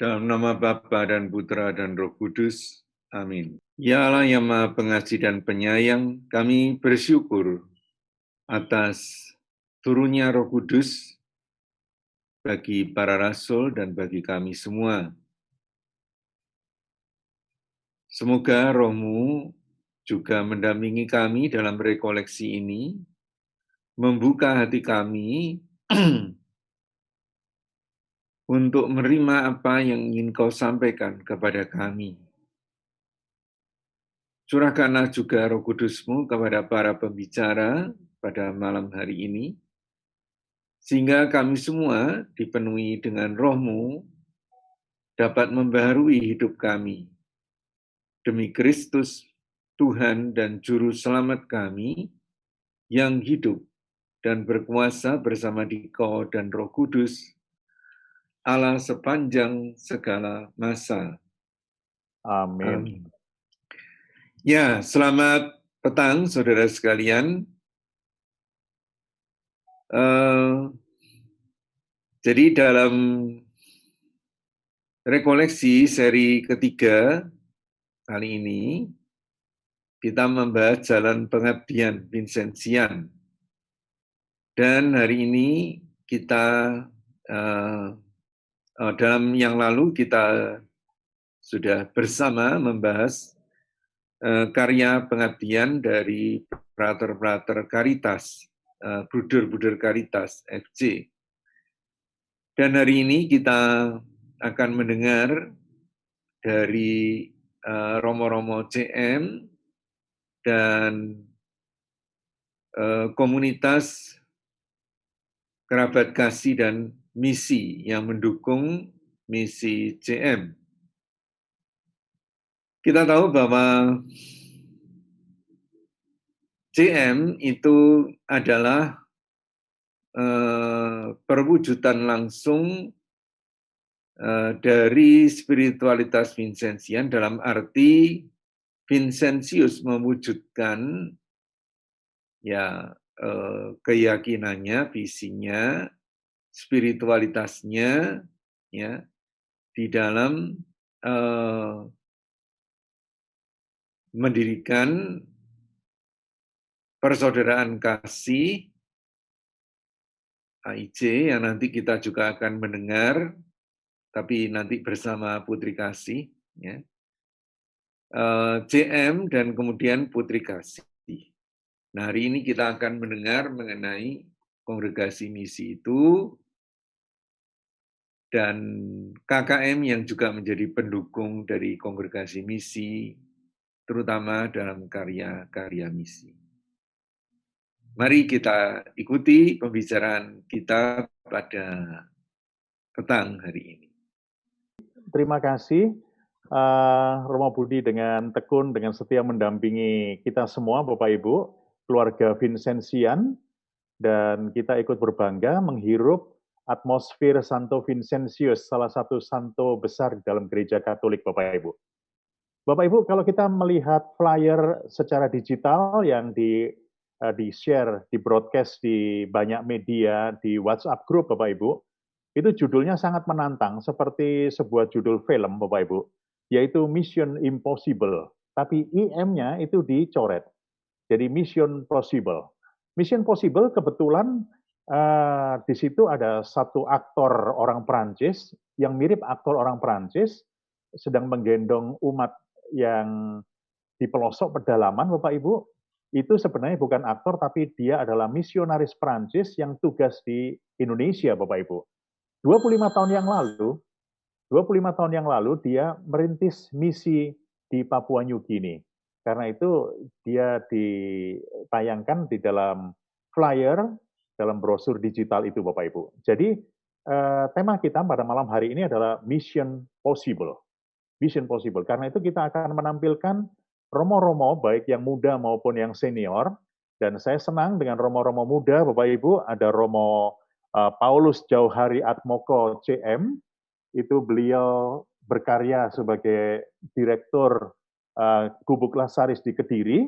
Dalam nama Bapa dan Putra dan Roh Kudus. Amin. Ya Allah yang Maha Pengasih dan Penyayang, kami bersyukur atas turunnya Roh Kudus bagi para rasul dan bagi kami semua. Semoga Roh-Mu juga mendampingi kami dalam rekoleksi ini, membuka hati kami untuk menerima apa yang ingin Kau sampaikan kepada kami. Curahkanlah juga Roh Kudus-Mu kepada para pembicara pada malam hari ini, sehingga kami semua dipenuhi dengan Roh-Mu dapat membaharui hidup kami. Demi Kristus, Tuhan dan Juru Selamat kami, yang hidup dan berkuasa bersama Dikau dan Roh Kudus, Allah sepanjang segala masa. Amin. Ya, selamat petang saudara sekalian. Jadi dalam rekoleksi seri ketiga kali ini, kita membahas jalan pengabdian Vincentian. Dan hari ini kita, dalam yang lalu kita sudah bersama membahas karya pengabdian dari Prater-Prater Caritas, Bruder-Bruder Caritas, FC. Dan hari ini kita akan mendengar dari Romo-Romo CM dan komunitas kerabat kasih dan misi yang mendukung misi CM. Kita tahu bahwa CM itu adalah perwujudan langsung dari spiritualitas Vincentian, dalam arti Vincentius mewujudkan ya keyakinannya, visinya, spiritualitasnya ya di dalam mendirikan persaudaraan kasih AIC yang nanti kita juga akan mendengar, tapi nanti bersama Putri Kasih, ya. CM dan kemudian Putri Kasih. Nah, hari ini kita akan mendengar mengenai kongregasi misi itu dan KKM yang juga menjadi pendukung dari kongregasi misi, terutama dalam karya-karya misi. Mari kita ikuti pembicaraan kita pada petang hari ini. Terima kasih Romo Budi dengan tekun, dengan setia mendampingi kita semua Bapak Ibu, keluarga Vincentian, dan kita ikut berbangga menghirup atmosfer Santo Vincentius, salah satu santo besar dalam gereja Katolik Bapak Ibu. Bapak Ibu, kalau kita melihat flyer secara digital yang di-share, di-broadcast di banyak media, di WhatsApp group Bapak Ibu, itu judulnya sangat menantang, seperti sebuah judul film Bapak Ibu, yaitu Mission Impossible. Tapi IM-nya itu dicoret, jadi Mission Possible. Mission Possible kebetulan di situ ada satu aktor orang Perancis yang mirip aktor orang Perancis sedang menggendong umat yang di pelosok pedalaman, Bapak Ibu. Itu sebenarnya bukan aktor, tapi dia adalah misionaris Perancis yang tugas di Indonesia, Bapak Ibu. 25 tahun yang lalu dia merintis misi di Papua New Guinea. Karena itu dia ditayangkan di dalam flyer, dalam brosur digital itu Bapak Ibu. Jadi tema kita pada malam hari ini adalah Mission Possible. Mission Possible. Karena itu kita akan menampilkan romo-romo baik yang muda maupun yang senior. Dan saya senang dengan romo-romo muda Bapak Ibu, ada Romo Paulus Jauhari Atmoko CM, itu beliau berkarya sebagai direktur Gubuk Lasaris di Kediri,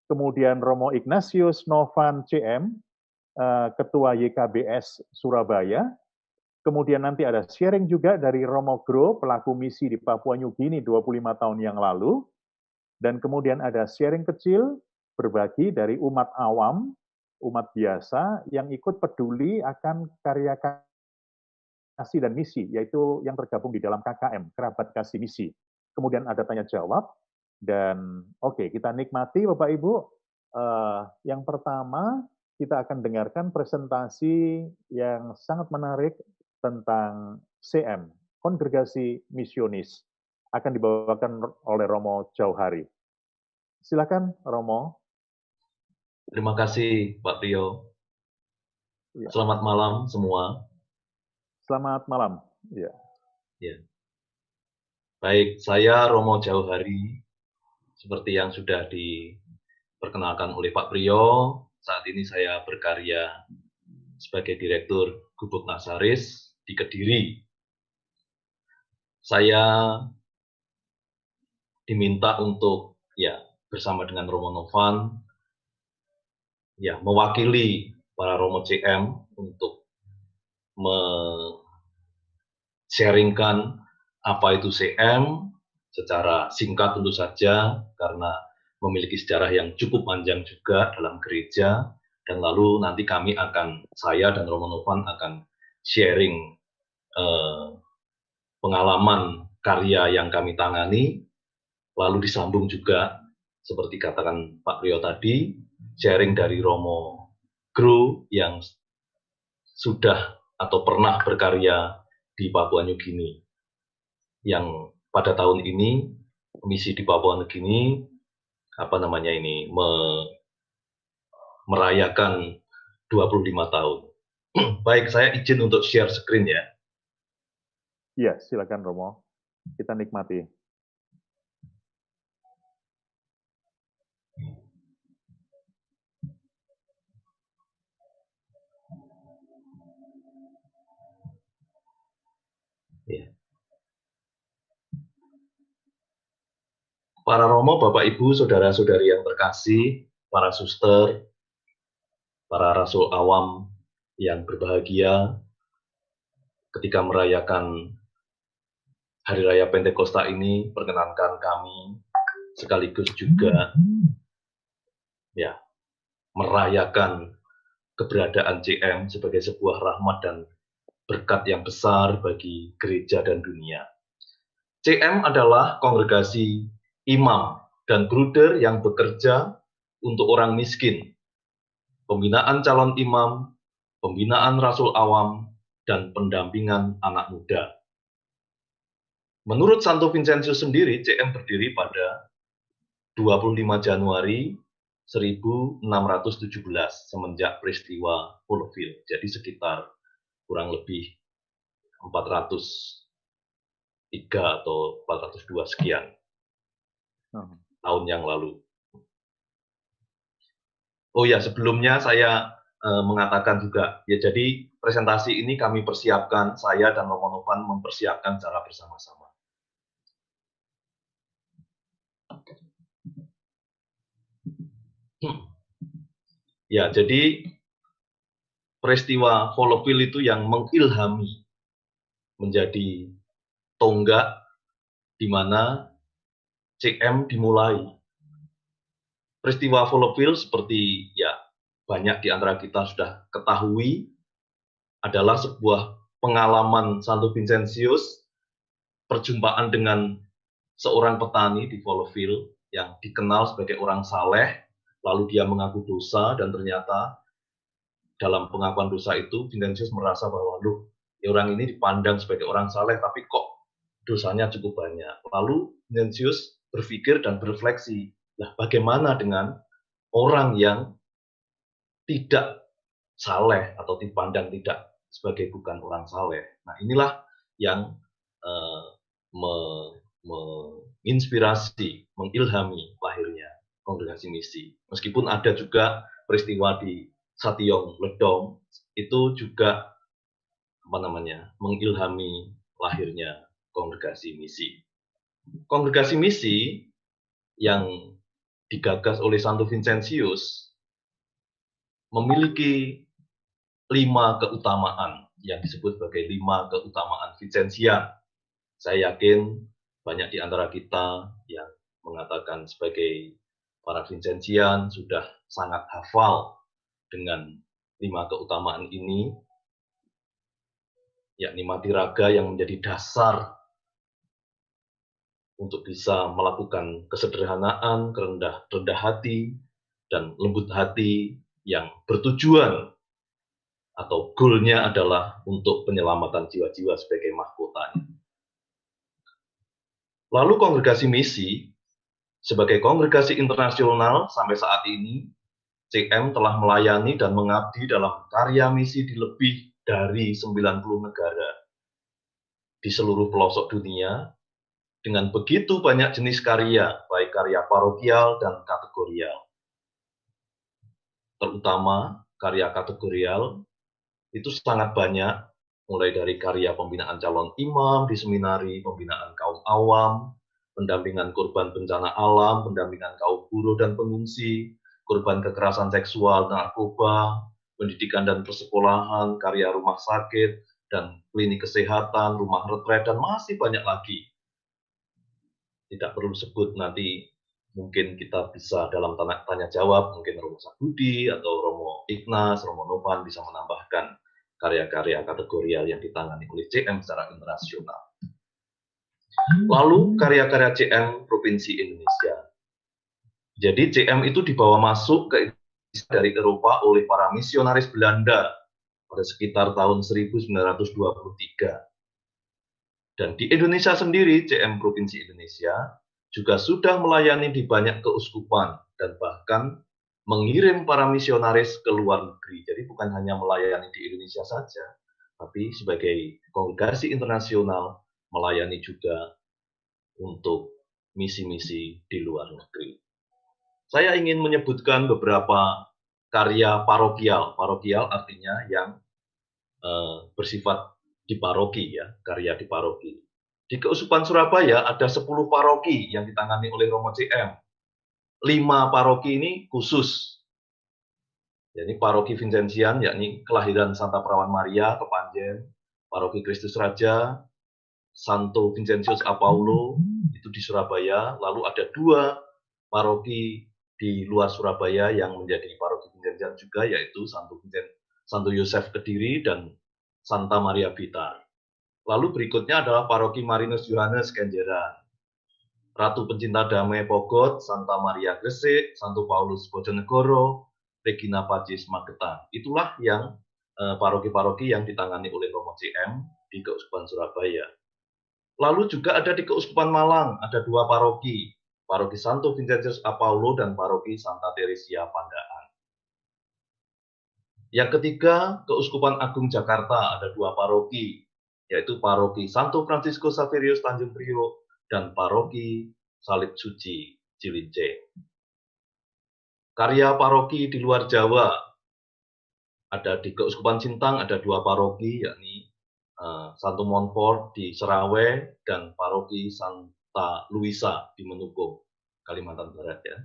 kemudian Romo Ignatius Novan CM, Ketua YKBS Surabaya, Kemudian nanti ada sharing juga dari Romo Gro, pelaku misi di Papua New Guinea 25 tahun yang lalu. Dan kemudian ada sharing kecil, berbagi dari umat awam, umat biasa yang ikut peduli akan karya kasih dan misi, yaitu yang tergabung di dalam KKM, Kerabat Kasih Misi. Kemudian ada tanya jawab, dan oke, kita nikmati Bapak Ibu. Yang pertama, kita akan dengarkan presentasi yang sangat menarik tentang CM, Kongregasi Misionis, akan dibawakan oleh Romo Jauhari. Silakan, Romo. Terima kasih, Pak Tio. Ya. Selamat malam semua. Selamat malam. Ya. Ya. Baik, saya Romo Jauhari. Seperti yang sudah diperkenalkan oleh Pak Priyo, saat ini saya berkarya sebagai Direktur Gubuk Nasaris di Kediri. Saya diminta untuk bersama dengan Romo Novan mewakili para Romo CM untuk sharingkan apa itu CM secara singkat tentu saja, karena memiliki sejarah yang cukup panjang juga dalam gereja. Dan lalu nanti saya dan Romo Novan akan sharing pengalaman karya yang kami tangani, lalu disambung juga seperti katakan Pak Rio tadi, sharing dari Romo Gro yang sudah atau pernah berkarya di Papua New Guinea, yang pada tahun ini misi di Papua New Guinea merayakan 25 tahun. Baik, saya izin untuk share screen ya. Iya, silakan Romo. Kita nikmati. Ya. Para Romo, Bapak Ibu, saudara-saudari yang terkasih, para suster, para rasul awam yang berbahagia, ketika merayakan Hari Raya Pentakosta ini, perkenankan kami sekaligus juga merayakan keberadaan CM sebagai sebuah rahmat dan berkat yang besar bagi gereja dan dunia. CM adalah kongregasi imam dan bruder yang bekerja untuk orang miskin, pembinaan calon imam, pembinaan rasul awam, dan pendampingan anak muda. Menurut Santo Vincentius sendiri, CM berdiri pada 25 Januari 1617 semenjak peristiwa Folleville. Jadi sekitar kurang lebih 403 atau 402 sekian tahun yang lalu. Oh ya, sebelumnya saya mengatakan juga, jadi presentasi ini kami persiapkan, saya dan Romo Novan mempersiapkan secara bersama-sama. Ya, jadi peristiwa Folleville itu yang mengilhami menjadi tonggak di mana CM dimulai. Peristiwa Folleville seperti banyak di antara kita sudah ketahui adalah sebuah pengalaman Santo Vincentius, perjumpaan dengan seorang petani di Folleville yang dikenal sebagai orang saleh, lalu dia mengaku dosa dan ternyata dalam pengakuan dosa itu Vincentius merasa bahwa orang ini dipandang sebagai orang saleh tapi kok dosanya cukup banyak. Lalu Vincentius berpikir dan berefleksi, bagaimana dengan orang yang tidak saleh atau dipandang tidak sebagai bukan orang saleh. Nah, inilah yang menginspirasi, mengilhami lahirnya kongregasi misi. Meskipun ada juga peristiwa di Satyong Ledong, itu juga mengilhami lahirnya kongregasi misi. Kongregasi misi yang digagas oleh Santo Vincentius memiliki 5 keutamaan yang disebut sebagai 5 keutamaan Vincenzian. Saya yakin banyak di antara kita yang mengatakan sebagai para Vincenzian sudah sangat hafal dengan 5 keutamaan ini, yakni mati raga yang menjadi dasar untuk bisa melakukan kesederhanaan, rendah hati, dan lembut hati yang bertujuan atau goalnya adalah untuk penyelamatan jiwa-jiwa sebagai mahkotanya. Lalu kongregasi misi, sebagai kongregasi internasional sampai saat ini, CM telah melayani dan mengabdi dalam karya misi di lebih dari 90 negara di seluruh pelosok dunia, dengan begitu banyak jenis karya, baik karya parokial dan kategorial. Terutama karya kategorial itu sangat banyak, mulai dari karya pembinaan calon imam di seminari, pembinaan kaum awam, pendampingan korban bencana alam, pendampingan kaum buruh dan pengungsi, korban kekerasan seksual, narkoba, pendidikan dan persekolahan, karya rumah sakit, dan klinik kesehatan, rumah retret, dan masih banyak lagi. Tidak perlu sebut, nanti mungkin kita bisa dalam tanya jawab, mungkin Romo Sabudi atau Romo Ignas, Romo Novan bisa menambahkan karya-karya kategorial yang ditangani oleh CM secara internasional. Lalu karya-karya CM Provinsi Indonesia. Jadi CM itu dibawa masuk ke Indonesia dari Eropa oleh para misionaris Belanda pada sekitar tahun 1923. Dan di Indonesia sendiri, CM Provinsi Indonesia juga sudah melayani di banyak keuskupan dan bahkan mengirim para misionaris ke luar negeri. Jadi bukan hanya melayani di Indonesia saja, tapi sebagai kongregasi internasional melayani juga untuk misi-misi di luar negeri. Saya ingin menyebutkan beberapa karya parokial. Parokial artinya yang bersifat di paroki, ya, karya di paroki. Di Keuskupan Surabaya ada 10 paroki yang ditangani oleh Romo CM. 5 paroki ini khusus. Jadi paroki Vincenzian, yakni Kelahiran Santa Perawan Maria, Kepanjen, paroki Kristus Raja, Santo Vincentius Apaulo, itu di Surabaya. Lalu ada 2 paroki di luar Surabaya yang menjadi paroki Vincenzian juga, yaitu Santo Yosef Kediri dan Santa Maria Blitar. Lalu berikutnya adalah paroki Marinus Yohanes Kenjeran, Ratu Pencinta Damai Pogot, Santa Maria Gresik, Santo Paulus Bojonegoro, Regina Pacis Magetan. Itulah yang paroki-paroki yang ditangani oleh Romo CM di Keuskupan Surabaya. Lalu juga ada di Keuskupan Malang, ada 2 paroki, paroki Santo Vincentius Apaulo dan paroki Santa Teresia Pandaan. Yang ketiga, Keuskupan Agung Jakarta ada 2 paroki, yaitu paroki Santo Francisco Xaverius Tanjung Priok dan paroki Salib Suci Cilincing. Karya paroki di luar Jawa, ada di Keuskupan Sintang ada 2 paroki, yakni Santo Montfort di Serawe dan paroki Santa Luisa di Menukung, Kalimantan Barat, ya.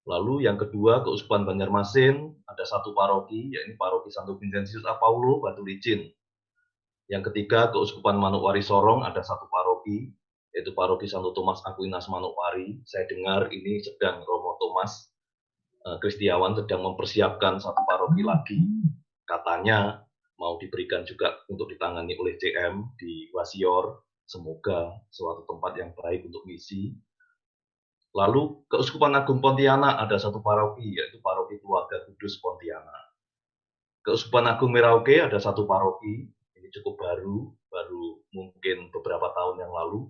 Lalu yang kedua, Keuskupan Banjarmasin ada 1 paroki, yaitu paroki Santo Vincentius Apaulo Batu Licin. Yang ketiga, Keuskupan Manokwari Sorong ada 1 paroki, yaitu paroki Santo Thomas Aquinas Manokwari. Saya dengar ini sedang Romo Thomas Kristiawan sedang mempersiapkan 1 paroki lagi. Katanya mau diberikan juga untuk ditangani oleh CM di Wasior. Semoga suatu tempat yang baik untuk misi. Lalu Keuskupan Agung Pontianak ada 1 paroki, yaitu paroki Keluarga Kudus Pontianak. Keuskupan Agung Merauke ada 1 paroki, ini cukup baru mungkin beberapa tahun yang lalu,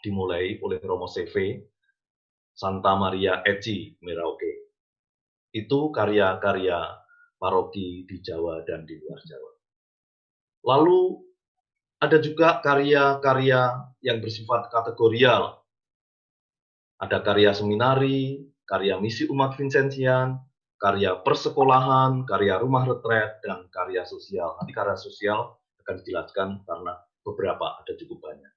dimulai oleh Romo CV, Santa Maria Eci Merauke. Itu karya-karya paroki di Jawa dan di luar Jawa. Lalu ada juga karya-karya yang bersifat kategorial. Ada karya seminari, karya misi umat Vincenzian, karya persekolahan, karya rumah retret, dan karya sosial. Nanti karya sosial akan dijelaskan karena beberapa, ada cukup banyak.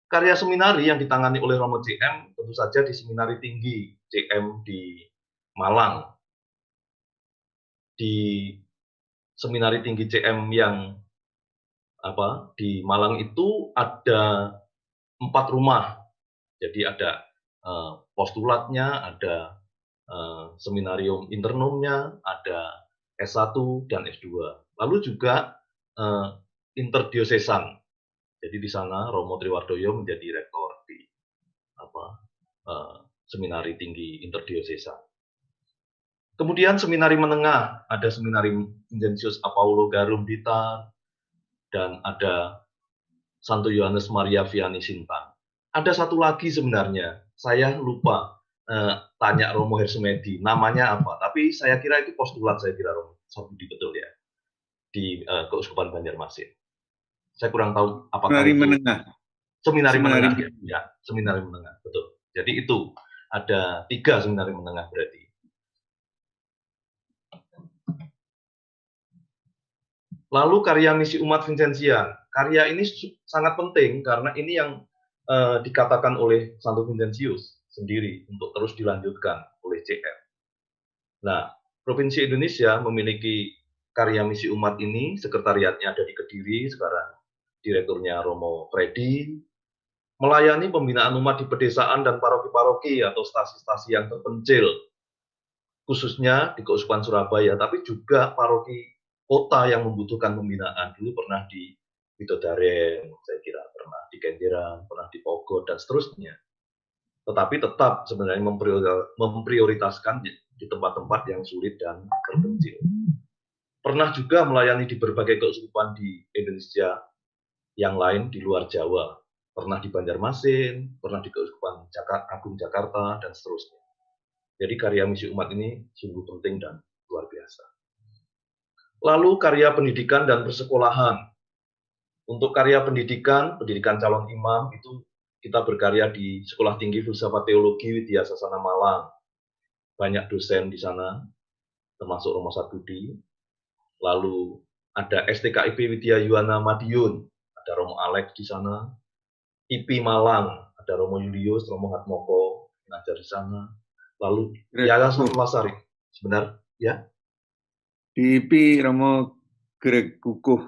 Karya seminari yang ditangani oleh Romo CM tentu saja di Seminari Tinggi CM di Malang. Di seminari tinggi CM yang di Malang itu ada 4 rumah. Jadi ada postulatnya, ada seminarium internumnya, ada S1 dan S2. Lalu juga interdiosesan. Jadi di sana Romo Triwardoyo menjadi rektor di seminari tinggi interdiosesan. Kemudian seminari menengah, ada seminari Vincentius Apaulo Garum Blitar, dan ada Santo Yohanes Maria Vianney Sintang. Ada satu lagi sebenarnya, saya lupa tanya Romo Hersumedi, namanya apa? Tapi saya kira itu postulat, saya kira Romo Sabudi betul ya, di Keuskupan Banjarmasin. Saya kurang tahu apakah Seminari itu menengah. seminari menengah ya, seminari menengah, betul. Jadi itu ada 3 seminari menengah berarti. Lalu karya misi umat Vincentian. Karya ini sangat penting karena ini yang dikatakan oleh Santo Vincentius sendiri untuk terus dilanjutkan oleh CM. Nah, Provinsi Indonesia memiliki karya misi umat ini, sekretariatnya ada di Kediri, sekarang direkturnya Romo Freddy, melayani pembinaan umat di pedesaan dan paroki-paroki atau stasi-stasi yang terpencil, khususnya di Keuskupan Surabaya, tapi juga paroki kota yang membutuhkan pembinaan. Dulu pernah di Widodaren, saya kira pernah di Kenjeran, pernah di Pogo, dan seterusnya. Tetapi tetap sebenarnya memprioritaskan di tempat-tempat yang sulit dan terpencil. Pernah juga melayani di berbagai keuskupan di Indonesia yang lain di luar Jawa. Pernah di Banjarmasin, pernah di Keuskupan Agung Jakarta, dan seterusnya. Jadi karya misi umat ini sungguh penting dan luar biasa. Lalu karya pendidikan dan persekolahan. Untuk karya pendidikan calon imam itu kita berkarya di Sekolah Tinggi Filsafat Teologi Widya Sasana Malang. Banyak dosen di sana, termasuk Romo Sabudi. Lalu ada STKIP Widya Yuwana Madiun, ada Romo Alex di sana. IP Malang, ada Romo Julius, Romo Hatmoko mengajar di sana. Lalu Yayasan Lasari, sebentar ya. Di IP Romo Greg Kukuh.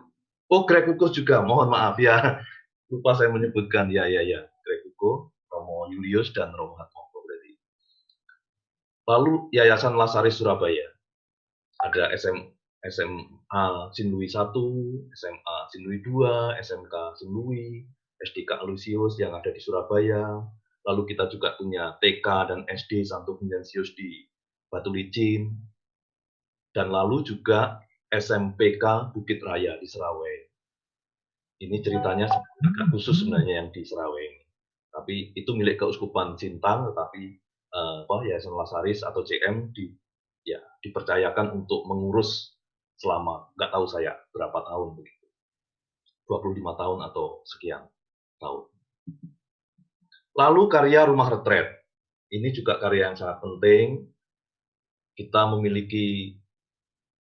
Oh, Greg Kukuh juga, mohon maaf ya. Lupa saya menyebutkan, ya. Greg Kukuh, Romo Julius, dan Romo Hatmoko berarti. Lalu Yayasan Lasari Surabaya. Ada SMA Sinlui 1, SMA Sinlui 2, SMK Sinlui, SDK Alusius yang ada di Surabaya. Lalu kita juga punya TK dan SD Santo Vincentius di Batu Licin. Dan lalu juga SMPK Bukit Raya di Serawai. Ini ceritanya agak khusus sebenarnya yang di Serawai ini. Tapi itu milik Keuskupan Sintang, tetapi Yayasan Lasaris atau CM dipercayakan untuk mengurus selama, nggak tahu saya berapa tahun begitu. 25 tahun atau sekian tahun. Lalu karya rumah retret. Ini juga karya yang sangat penting. Kita memiliki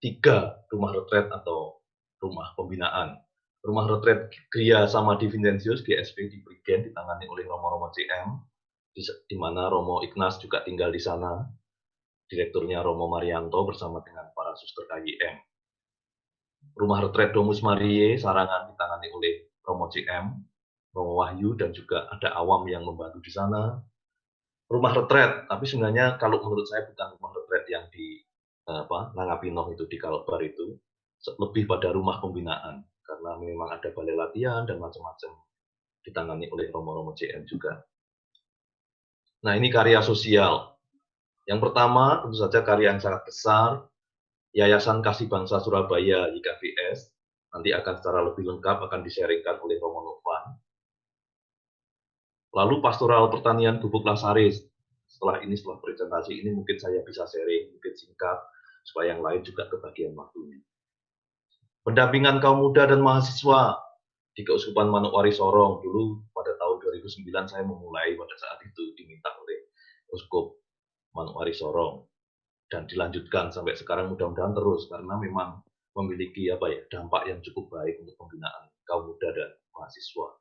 3 rumah retret atau rumah pembinaan. Rumah retret Gria Samadhi Vincentius GSP di Prigen ditangani oleh Romo-Romo CM, di mana Romo Ignas juga tinggal di sana. Direkturnya Romo Marianto bersama dengan para suster KYM. Rumah retret Domus Mariae Sarangan ditangani oleh Romo CM, Romo Wahyu, dan juga ada awam yang membantu di sana. Rumah retret, tapi sebenarnya kalau menurut saya bukan rumah retret yang di Nangapinoh itu di Kalbar itu, lebih pada rumah pembinaan karena memang ada balai latihan dan macam-macam ditangani oleh Romo-Romo CM juga. Nah, ini karya sosial. Yang pertama tentu saja karya yang sangat besar, Yayasan Kasih Bangsa Surabaya YKBS, nanti akan secara lebih lengkap akan di-sharingkan oleh Romo Novan. Lalu Pastoral Pertanian Gubuk Lasaris. Setelah presentasi ini mungkin saya bisa sharing, mungkin singkat, supaya yang lain juga kebagian waktunya. Pendampingan kaum muda dan mahasiswa di Keuskupan Manokwari Sorong. Dulu pada tahun 2009 saya memulai pada saat itu diminta oleh Uskup Manokwari Sorong. Dan dilanjutkan sampai sekarang mudah-mudahan terus, karena memang memiliki dampak yang cukup baik untuk pembinaan kaum muda dan mahasiswa.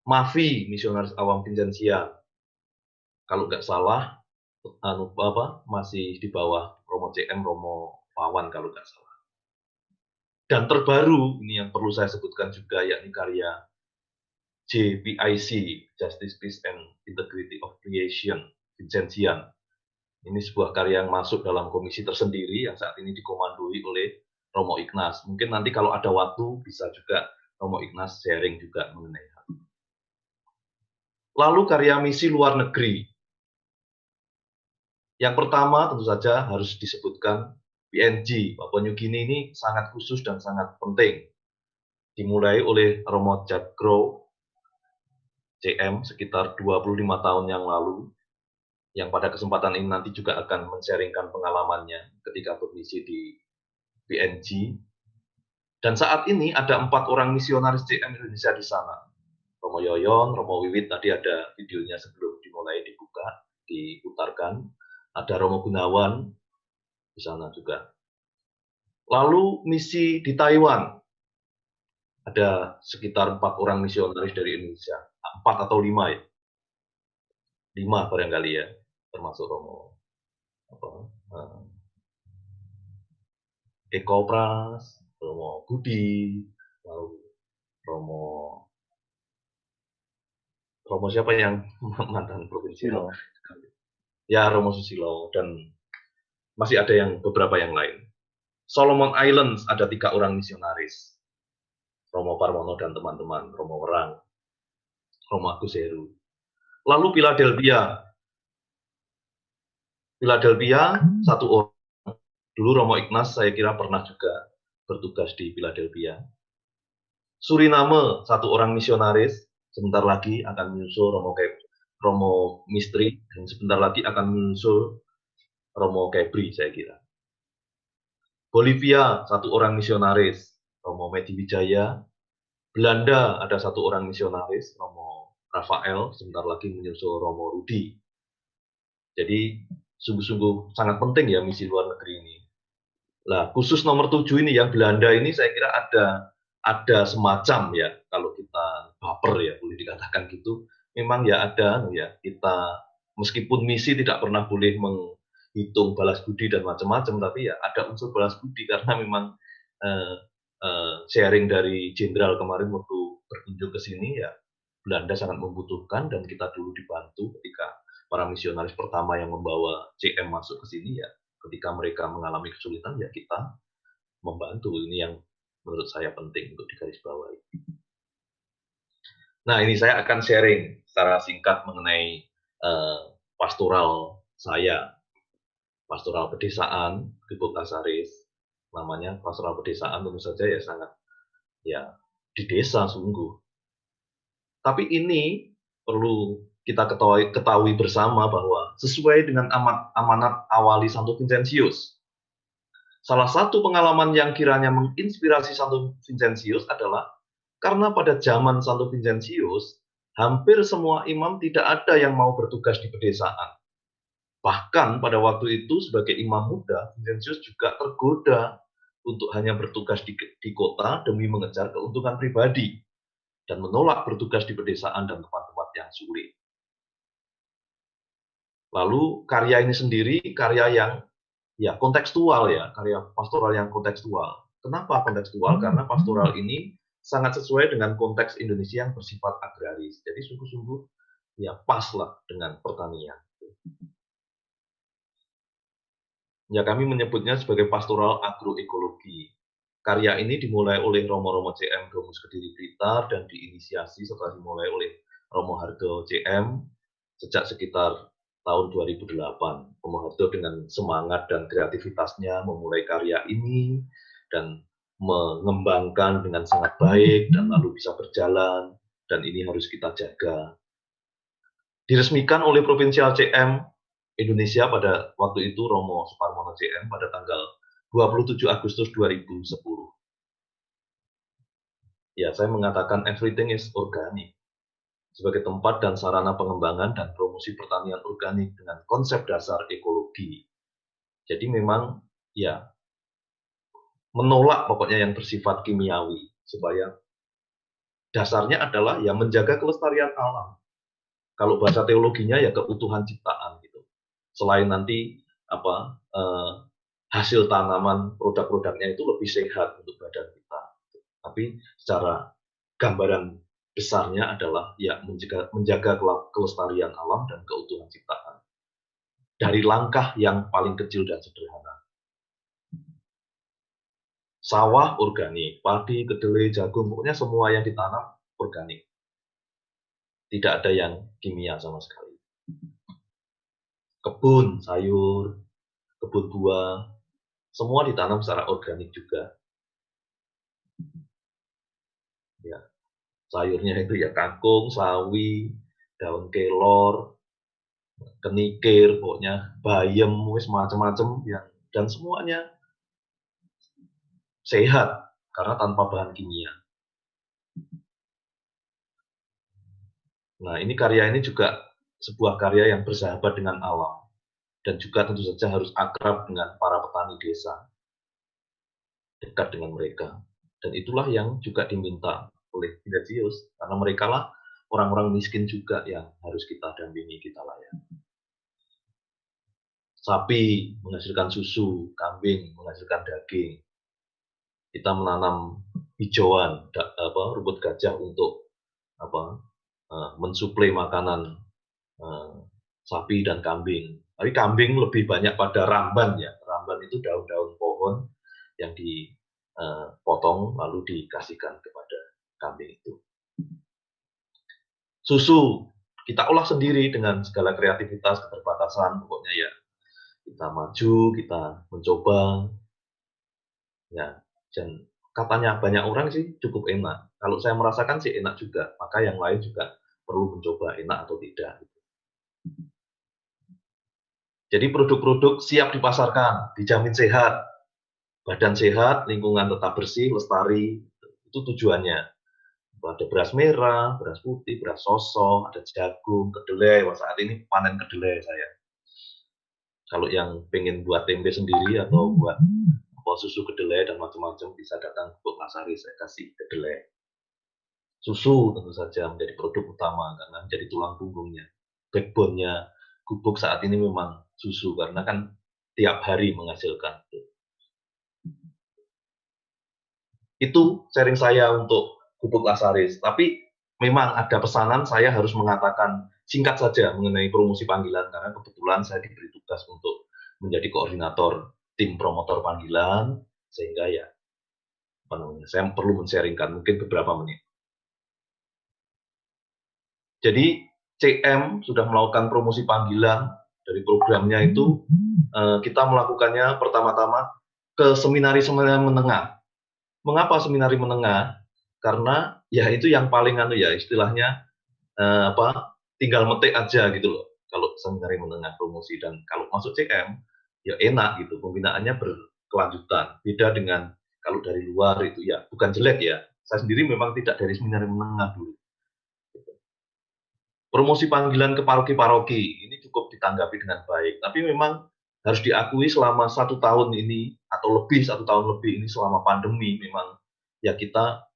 MAVI, Misionaris Awam Vincentia, kalau nggak salah masih di bawah Romo CM, Romo Pawan kalau nggak salah. Dan terbaru, ini yang perlu saya sebutkan juga, yakni karya JPIC, Justice, Peace, and Integrity of Creation, Vincentian. Ini sebuah karya yang masuk dalam komisi tersendiri yang saat ini dikomandoi oleh Romo Ignas. Mungkin nanti kalau ada waktu bisa juga Romo Ignas sharing juga mengenai hal ini. Lalu karya misi luar negeri. Yang pertama tentu saja harus disebutkan PNG, Papua New Guinea ini sangat khusus dan sangat penting. Dimulai oleh Romo Jadgrow, CM, sekitar 25 tahun yang lalu, yang pada kesempatan ini nanti juga akan men-sharingkan pengalamannya ketika bermisi di PNG. Dan saat ini ada 4 orang misionaris CM Indonesia di sana. Romo Yoyon, Romo Wiwit, tadi ada videonya sebelum dimulai diputarkan. Ada Romo Gunawan di sana juga. Lalu misi di Taiwan, ada sekitar 4 orang misionaris dari Indonesia, 4 atau 5 ya, 5 barangkali ya, termasuk Romo Eko Pras, Romo Budi, lalu Romo siapa yang mantan provinsial? Ya, Romo Susilo, dan masih ada yang beberapa yang lain. Solomon Islands ada 3 orang misionaris, Romo Parmono dan teman-teman, Romo Werang, Romo Agus Heru. Lalu Philadelphia 1 orang. Dulu Romo Ignas saya kira pernah juga bertugas di Philadelphia. Suriname 1 orang misionaris, sebentar lagi akan menyusul Romo Mistri, dan sebentar lagi akan menyusul Romo Kebri saya kira. Bolivia 1 orang misionaris, Romo Medi Wijaya. Belanda ada 1 orang misionaris, Romo Rafael, sebentar lagi menyusul Romo Rudi. Jadi sungguh-sungguh sangat penting ya misi luar negeri ini. Nah, khusus nomor 7 ini yang Belanda ini saya kira ada semacam ya, kalau kita baper ya boleh dikatakan gitu. Memang ya ada ya, kita meskipun misi tidak pernah boleh menghitung balas budi dan macam-macam, tapi ya ada unsur balas budi karena memang sharing dari jenderal kemarin waktu berkunjung ke sini ya, Belanda sangat membutuhkan dan kita dulu dibantu ketika para misionaris pertama yang membawa CM masuk ke sini ya, ketika mereka mengalami kesulitan ya kita membantu. Ini yang menurut saya penting untuk digarisbawahi. Nah, ini saya akan sharing secara singkat mengenai pastoral saya, pastoral pedesaan di Bokasaris. Namanya pastoral pedesaan, tentu saja ya sangat ya di desa sungguh. Tapi ini perlu kita ketahui bersama bahwa sesuai dengan amanat awali Santo Vincentius, salah satu pengalaman yang kiranya menginspirasi Santo Vincentius adalah karena pada zaman Santo Vincentius, hampir semua imam tidak ada yang mau bertugas di pedesaan. Bahkan pada waktu itu sebagai imam muda, Vincentius juga tergoda untuk hanya bertugas di kota demi mengejar keuntungan pribadi dan menolak bertugas di pedesaan dan tempat-tempat yang sulit. Lalu karya ini sendiri karya yang ya kontekstual ya, karya pastoral yang kontekstual. Kenapa kontekstual? Karena pastoral ini sangat sesuai dengan konteks Indonesia yang bersifat agraris. Jadi sungguh-sungguh ya pas lah dengan pertanian. Ya kami menyebutnya sebagai pastoral agroekologi. Karya ini dimulai oleh Romo-Romo CM Domus Kediri Blitar dan diinisiasi setelah dimulai oleh Romo Hardo CM sejak sekitar tahun 2008. Romo Hardo dengan semangat dan kreativitasnya memulai karya ini dan mengembangkan dengan sangat baik dan lalu bisa berjalan, dan ini harus kita jaga. Diresmikan oleh Provinsial CM Indonesia pada waktu itu Romo Suparmono CM pada tanggal 27 Agustus 2010. Ya, saya mengatakan everything is organic sebagai tempat dan sarana pengembangan dan promosi pertanian organik dengan konsep dasar ekologi. Jadi memang ya menolak pokoknya yang bersifat kimiawi, supaya dasarnya adalah ya menjaga kelestarian alam. Kalau bahasa teologinya ya keutuhan ciptaan gitu. Selain nanti hasil tanaman produk-produknya itu lebih sehat untuk badan kita. Tapi secara gambaran besarnya adalah ya menjaga kelestarian alam dan keutuhan ciptaan dari langkah yang paling kecil dan sederhana. Sawah organik, padi, kedelai, jagung, pokoknya semua yang ditanam organik. Tidak ada yang kimia sama sekali. Kebun sayur, kebun buah, semua ditanam secara organik juga. Ya, sayurnya itu ya kangkung, sawi, daun kelor, kenikir, pokoknya bayam, macam-macam yang dan semuanya sehat karena tanpa bahan kimia. Nah, ini karya ini juga sebuah karya yang bersahabat dengan alam dan juga tentu saja harus akrab dengan para petani desa, dekat dengan mereka. Dan itulah yang juga diminta oleh Vincentius karena mereka lah orang-orang miskin juga yang harus kita dampingi, kita layani. Sapi menghasilkan susu, kambing menghasilkan daging. Kita menanam hijauan, rumput gajah untuk mensuplai makanan sapi dan kambing. Tapi kambing lebih banyak pada ramban ya. Ramban itu daun-daun pohon yang dipotong lalu dikasihkan kepada kambing itu. Susu kita olah sendiri dengan segala kreativitas, keterbatasan, pokoknya ya kita maju, kita mencoba, ya. Dan katanya banyak orang sih cukup enak. Kalau saya merasakan sih enak juga, maka yang lain juga perlu mencoba enak atau tidak. Jadi produk-produk siap dipasarkan, dijamin sehat, badan sehat, lingkungan tetap bersih, lestari, itu tujuannya. Ada beras merah, beras putih, beras sosok, ada jagung, kedelai. Wah, saat ini panen kedelai saya. Kalau yang pengen buat tempe sendiri atau buat susu kedelai dan macam-macam bisa datang ke Gubuk Lasari, saya kasih kedelai. Susu tentu saja menjadi produk utama karena menjadi tulang punggungnya. Backbone-nya Gubuk saat ini memang susu karena kan tiap hari menghasilkan. Itu sharing saya untuk Gubuk Lasaris. Tapi memang ada pesanan saya harus mengatakan singkat saja mengenai promosi panggilan karena kebetulan saya diberi tugas untuk menjadi koordinator tim promotor panggilan sehingga ya saya perlu men-sharingkan mungkin beberapa menit. Jadi CM sudah melakukan promosi panggilan dari programnya itu kita melakukannya pertama-tama ke seminari-seminari menengah. Mengapa seminari menengah? Karena ya itu yang paling istilahnya tinggal metik aja gitu loh. Kalau seminari menengah promosi dan kalau masuk CM ya enak gitu, pembinaannya berkelanjutan. Beda dengan kalau dari luar itu ya bukan jelek ya. Saya sendiri memang tidak dari seminari menengah dulu. Promosi panggilan ke paroki-paroki ini cukup ditanggapi dengan baik, tapi memang harus diakui selama 1 tahun ini atau lebih 1 tahun lebih ini selama pandemi memang ya kita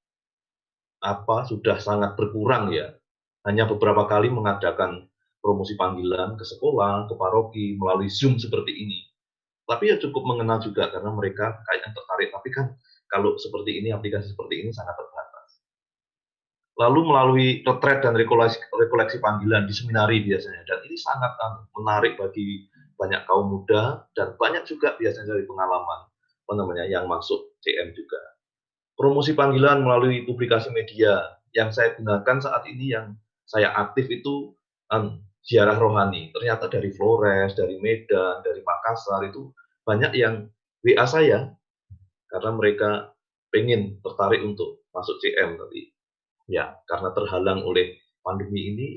sudah sangat berkurang ya. Hanya beberapa kali mengadakan promosi panggilan ke sekolah, ke paroki melalui Zoom seperti ini. Tapi ya cukup mengenal juga karena mereka kayaknya tertarik. Tapi kan kalau seperti ini, aplikasi seperti ini sangat terbatas. Lalu melalui retret dan rekoleksi panggilan di seminari biasanya. Dan ini sangat menarik bagi banyak kaum muda dan banyak juga biasanya dari pengalaman yang masuk CM juga. Promosi panggilan melalui publikasi media yang saya gunakan saat ini yang saya aktif itu ziarah rohani. Ternyata dari Flores, dari Medan, dari Makassar itu banyak yang WA saya karena mereka pengen tertarik untuk masuk CM tapi ya karena terhalang oleh pandemi ini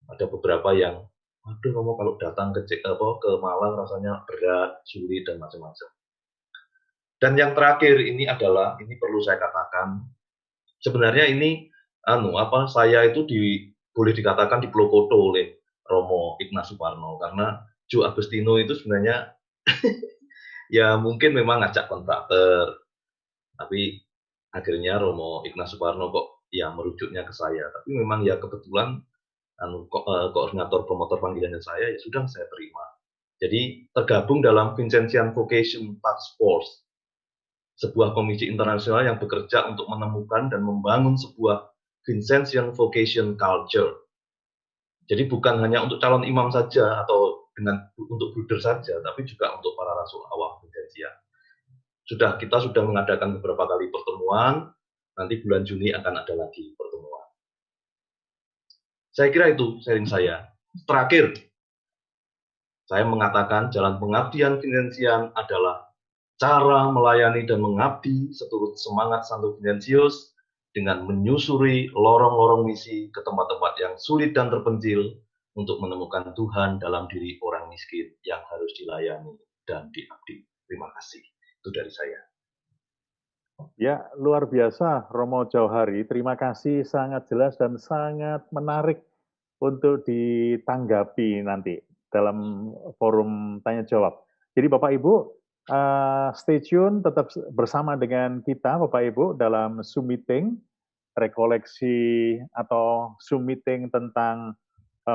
ada beberapa yang kalau datang ke Malang rasanya berat, sulit dan macam-macam. Dan yang terakhir ini adalah ini perlu saya katakan sebenarnya ini saya itu boleh dikatakan dipelokoto oleh Romo Ignaz Suparno karena Joe Agostino itu sebenarnya ya mungkin memang ngajak kontraktor tapi akhirnya Romo Ignaz Suparno kok ya merujuknya ke saya tapi memang ya kebetulan koordinator promotor panggilannya saya ya sudah saya terima Jadi tergabung dalam Vincentian Vocation Task Force, sebuah komisi internasional yang bekerja untuk menemukan dan membangun sebuah Vincentian Vocation Culture. Jadi bukan hanya untuk calon imam saja atau untuk bruder saja, tapi juga untuk para rasul awam Vincentia. Kita sudah mengadakan beberapa kali pertemuan, nanti bulan Juni akan ada lagi pertemuan. Saya kira itu sharing saya. Terakhir, saya mengatakan jalan pengabdian Vincentian adalah cara melayani dan mengabdi seturut semangat Santo Vincentius dengan menyusuri lorong-lorong misi ke tempat-tempat yang sulit dan terpencil untuk menemukan Tuhan dalam diri orang miskin yang harus dilayani dan diabdi. Terima kasih. Itu dari saya. Ya, luar biasa Romo Jauhari. Terima kasih, sangat jelas dan sangat menarik untuk ditanggapi nanti dalam forum tanya jawab. Jadi Bapak Ibu, stay tune, tetap bersama dengan kita Bapak Ibu dalam Zoom meeting, rekoleksi atau Zoom meeting tentang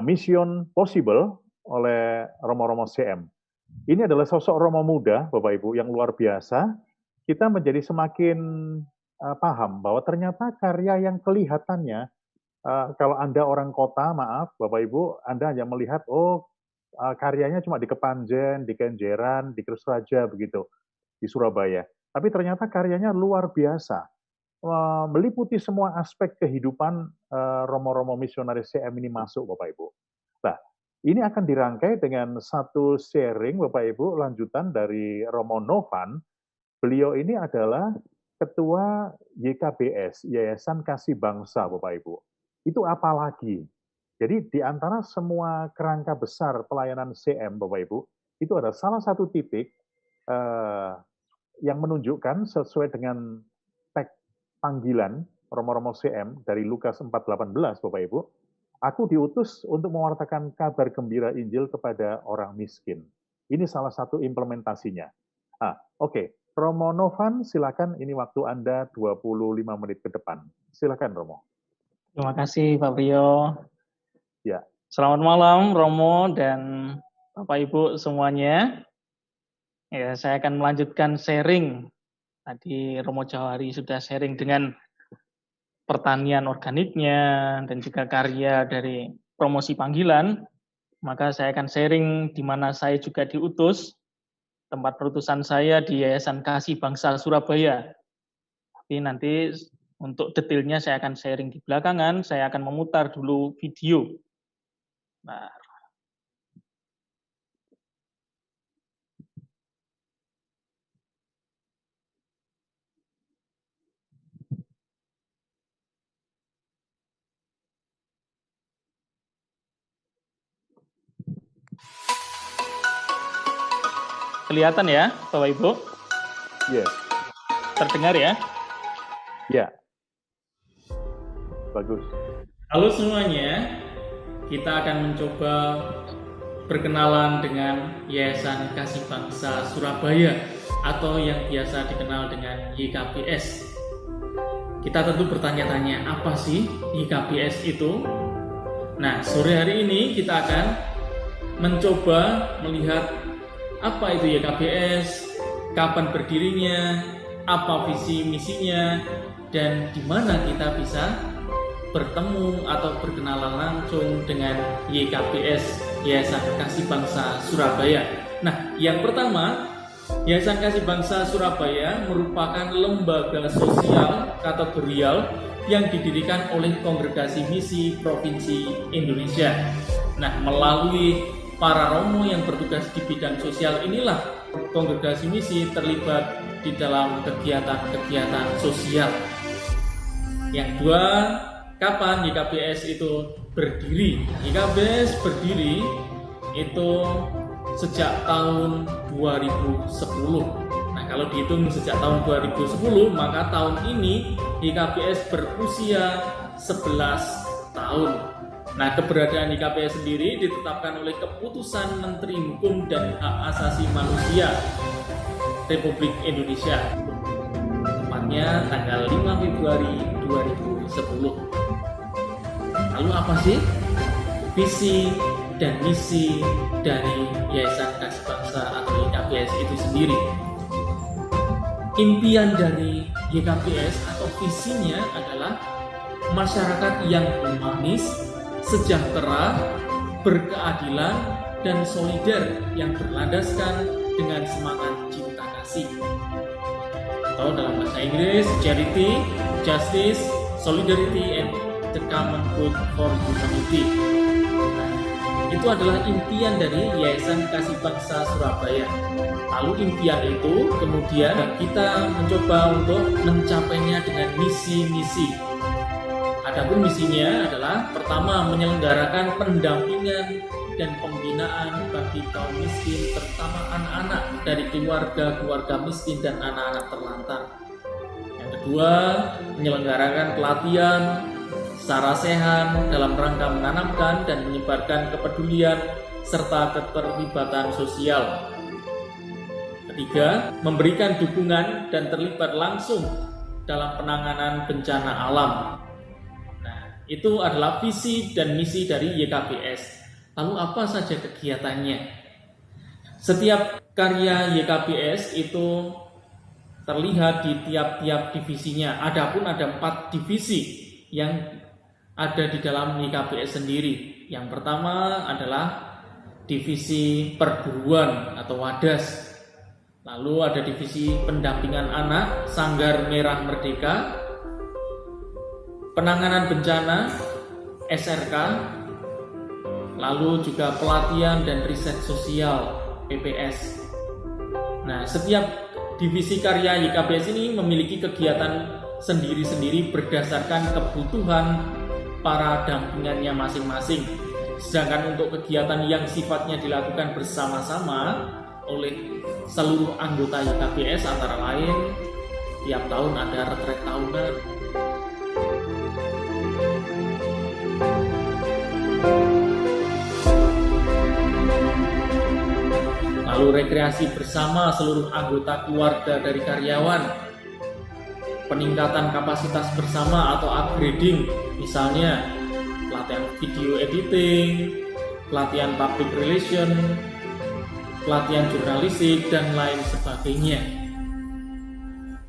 Mission Possible oleh Romo-Romo CM. Ini adalah sosok Romo muda Bapak Ibu yang luar biasa. Kita menjadi semakin paham bahwa ternyata karya yang kelihatannya, kalau Anda orang kota, maaf Bapak Ibu, Anda hanya melihat, karyanya cuma di Kepanjen, di Kenjeran, di Krisraja begitu, di Surabaya. Tapi ternyata karyanya luar biasa, meliputi semua aspek kehidupan Romo-Romo misionaris CM ini masuk Bapak Ibu. Nah, ini akan dirangkai dengan satu sharing Bapak Ibu, lanjutan dari Romo Novan. Beliau ini adalah Ketua YKBS, Yayasan Kasih Bangsa Bapak Ibu. Itu apa lagi? Jadi di antara semua kerangka besar pelayanan CM, Bapak Ibu, itu ada salah satu titik yang menunjukkan sesuai dengan teks panggilan Romo-Romo CM dari Lukas 4:18, Bapak Ibu, aku diutus untuk mewartakan kabar gembira Injil kepada orang miskin. Ini salah satu implementasinya. Oke. Romo Novan, silakan, ini waktu Anda 25 menit ke depan. Silakan, Romo. Terima kasih, Pak Priyo. Ya. Selamat malam, Romo dan Bapak Ibu semuanya. Ya, saya akan melanjutkan sharing. Tadi Romo Jauhari sudah sharing dengan pertanian organiknya dan juga karya dari promosi panggilan. Maka saya akan sharing di mana saya juga diutus. Tempat perutusan saya di Yayasan Kasih Bangsa Surabaya. Tapi nanti untuk detailnya saya akan sharing di belakangan. Saya akan memutar dulu video. Nah. Kelihatan ya, Bapak Ibu? Yes. Terdengar ya? Ya. Bagus. Halo semuanya, kita akan mencoba berkenalan dengan Yayasan Kasih Bangsa Surabaya atau yang biasa dikenal dengan YKBS. Kita tentu bertanya-tanya, apa sih YKBS itu? Nah, sore hari ini kita akan mencoba melihat apa itu YKBS, kapan berdirinya, apa visi misinya, dan di mana kita bisa bertemu atau berkenalan langsung dengan YKBS, Yayasan Kasih Bangsa Surabaya. Nah, yang pertama, Yayasan Kasih Bangsa Surabaya merupakan lembaga sosial kategorial yang didirikan oleh Kongregasi Misi Provinsi Indonesia. Nah, melalui para romo yang bertugas di bidang sosial inilah Kongregasi Misi terlibat di dalam kegiatan-kegiatan sosial. Yang dua, kapan YKBS itu berdiri? YKBS berdiri itu sejak tahun 2010. Nah, kalau dihitung sejak tahun 2010, maka tahun ini YKBS berusia 11 tahun. Nah, keberadaan YKBS sendiri ditetapkan oleh Keputusan Menteri Hukum dan Hak Asasi Manusia Republik Indonesia. Tepatnya tanggal 5 Februari 2010. Lalu apa sih visi dan misi dari Yayasan Kasih Bangsa atau YKBS itu sendiri. Impian dari YKBS atau visinya adalah masyarakat yang humanis, sejahtera, berkeadilan, dan solider yang berlandaskan dengan semangat cinta kasih. Atau dalam bahasa Inggris, charity, justice, solidarity, and the common good for humanity. Itu adalah impian dari Yayasan Kasih Bangsa Surabaya. Lalu impian itu kemudian kita mencoba untuk mencapainya dengan misi-misi. Adapun misinya adalah pertama, menyelenggarakan pendampingan dan pembinaan bagi kaum miskin, terutama anak-anak dari keluarga miskin dan anak-anak terlantar. Yang kedua, menyelenggarakan pelatihan secara sehat dalam rangka menanamkan dan menyebarkan kepedulian serta keterlibatan sosial. Ketiga, memberikan dukungan dan terlibat langsung dalam penanganan bencana alam. Nah, itu adalah visi dan misi dari YKBS. Lalu apa saja kegiatannya? Setiap karya YKBS itu terlihat di tiap-tiap divisinya. Adapun ada 4 divisi yang ada di dalam YKBS sendiri. Yang pertama adalah divisi perburuan atau Wadas. Lalu ada divisi pendampingan anak, Sanggar Merah Merdeka, penanganan bencana, SRK, lalu juga pelatihan dan riset sosial, PPS. Nah, setiap divisi karya YKBS ini memiliki kegiatan sendiri-sendiri berdasarkan kebutuhan para dampingannya masing-masing. Sedangkan untuk kegiatan yang sifatnya dilakukan bersama-sama oleh seluruh anggota YKBS antara lain tiap tahun ada retret tahunan, lalu rekreasi bersama seluruh anggota keluarga dari karyawan, peningkatan kapasitas bersama atau upgrading, misalnya pelatihan video editing, pelatihan public relation, pelatihan jurnalistik, dan lain sebagainya.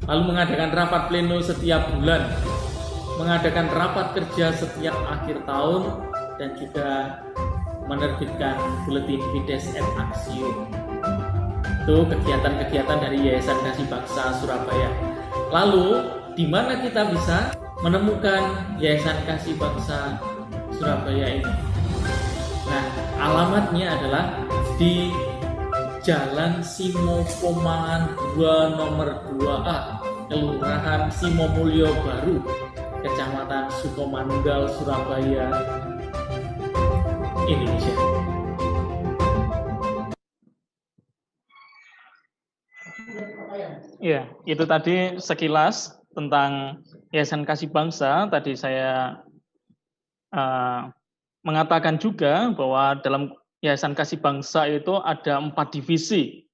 Lalu mengadakan rapat pleno setiap bulan, mengadakan rapat kerja setiap akhir tahun, dan juga menerbitkan buletin Fides et Actio. Itu kegiatan-kegiatan dari Yayasan Kasih Bangsa Surabaya. Lalu, di mana kita bisa menemukan Yayasan Kasih Bangsa Surabaya ini? Nah, alamatnya adalah di Jalan Simo Pomangan 2 nomor 2A, Kelurahan Simomulyo Baru, Kecamatan Sukomanunggal, Surabaya, Indonesia. Ya, itu tadi sekilas tentang Yayasan Kasih Bangsa. Tadi saya mengatakan juga bahwa dalam Yayasan Kasih Bangsa itu ada 4 divisi.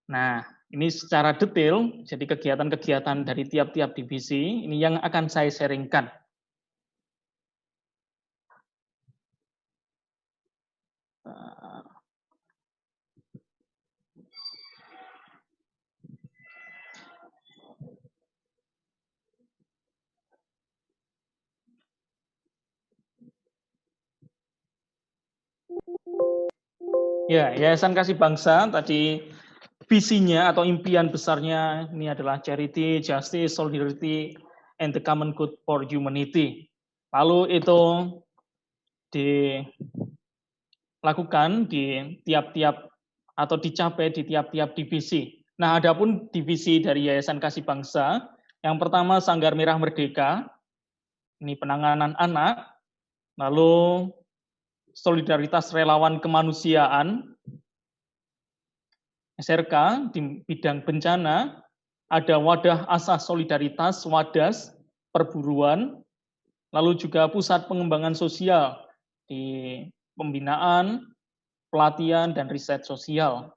Nah, ini secara detail, jadi kegiatan-kegiatan dari tiap-tiap divisi, ini yang akan saya sharingkan. Ya, Yayasan Kasih Bangsa tadi visinya atau impian besarnya ini adalah charity, justice, solidarity, and the common good for humanity. Lalu itu dilakukan di tiap-tiap atau dicapai di tiap-tiap divisi. Nah, adapun divisi dari Yayasan Kasih Bangsa, yang pertama Sanggar Merah Merdeka, ini penanganan anak, lalu solidaritas relawan kemanusiaan, SRK di bidang bencana, ada wadah asas solidaritas, Wadas, perburuan, lalu juga pusat pengembangan sosial di pembinaan, pelatihan, dan riset sosial.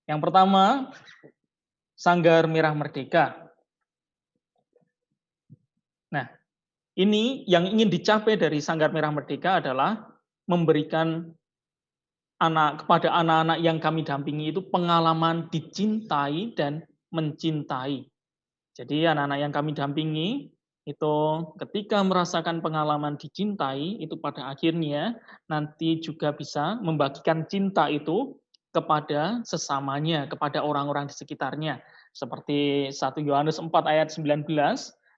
Yang pertama, Sanggar Merah Merdeka. Nah, ini yang ingin dicapai dari Sanggar Merah Merdeka adalah memberikan kepada anak-anak yang kami dampingi itu pengalaman dicintai dan mencintai. Jadi anak-anak yang kami dampingi itu ketika merasakan pengalaman dicintai, itu pada akhirnya nanti juga bisa membagikan cinta itu kepada sesamanya, kepada orang-orang di sekitarnya. Seperti 1 Yohanes 4 ayat 19,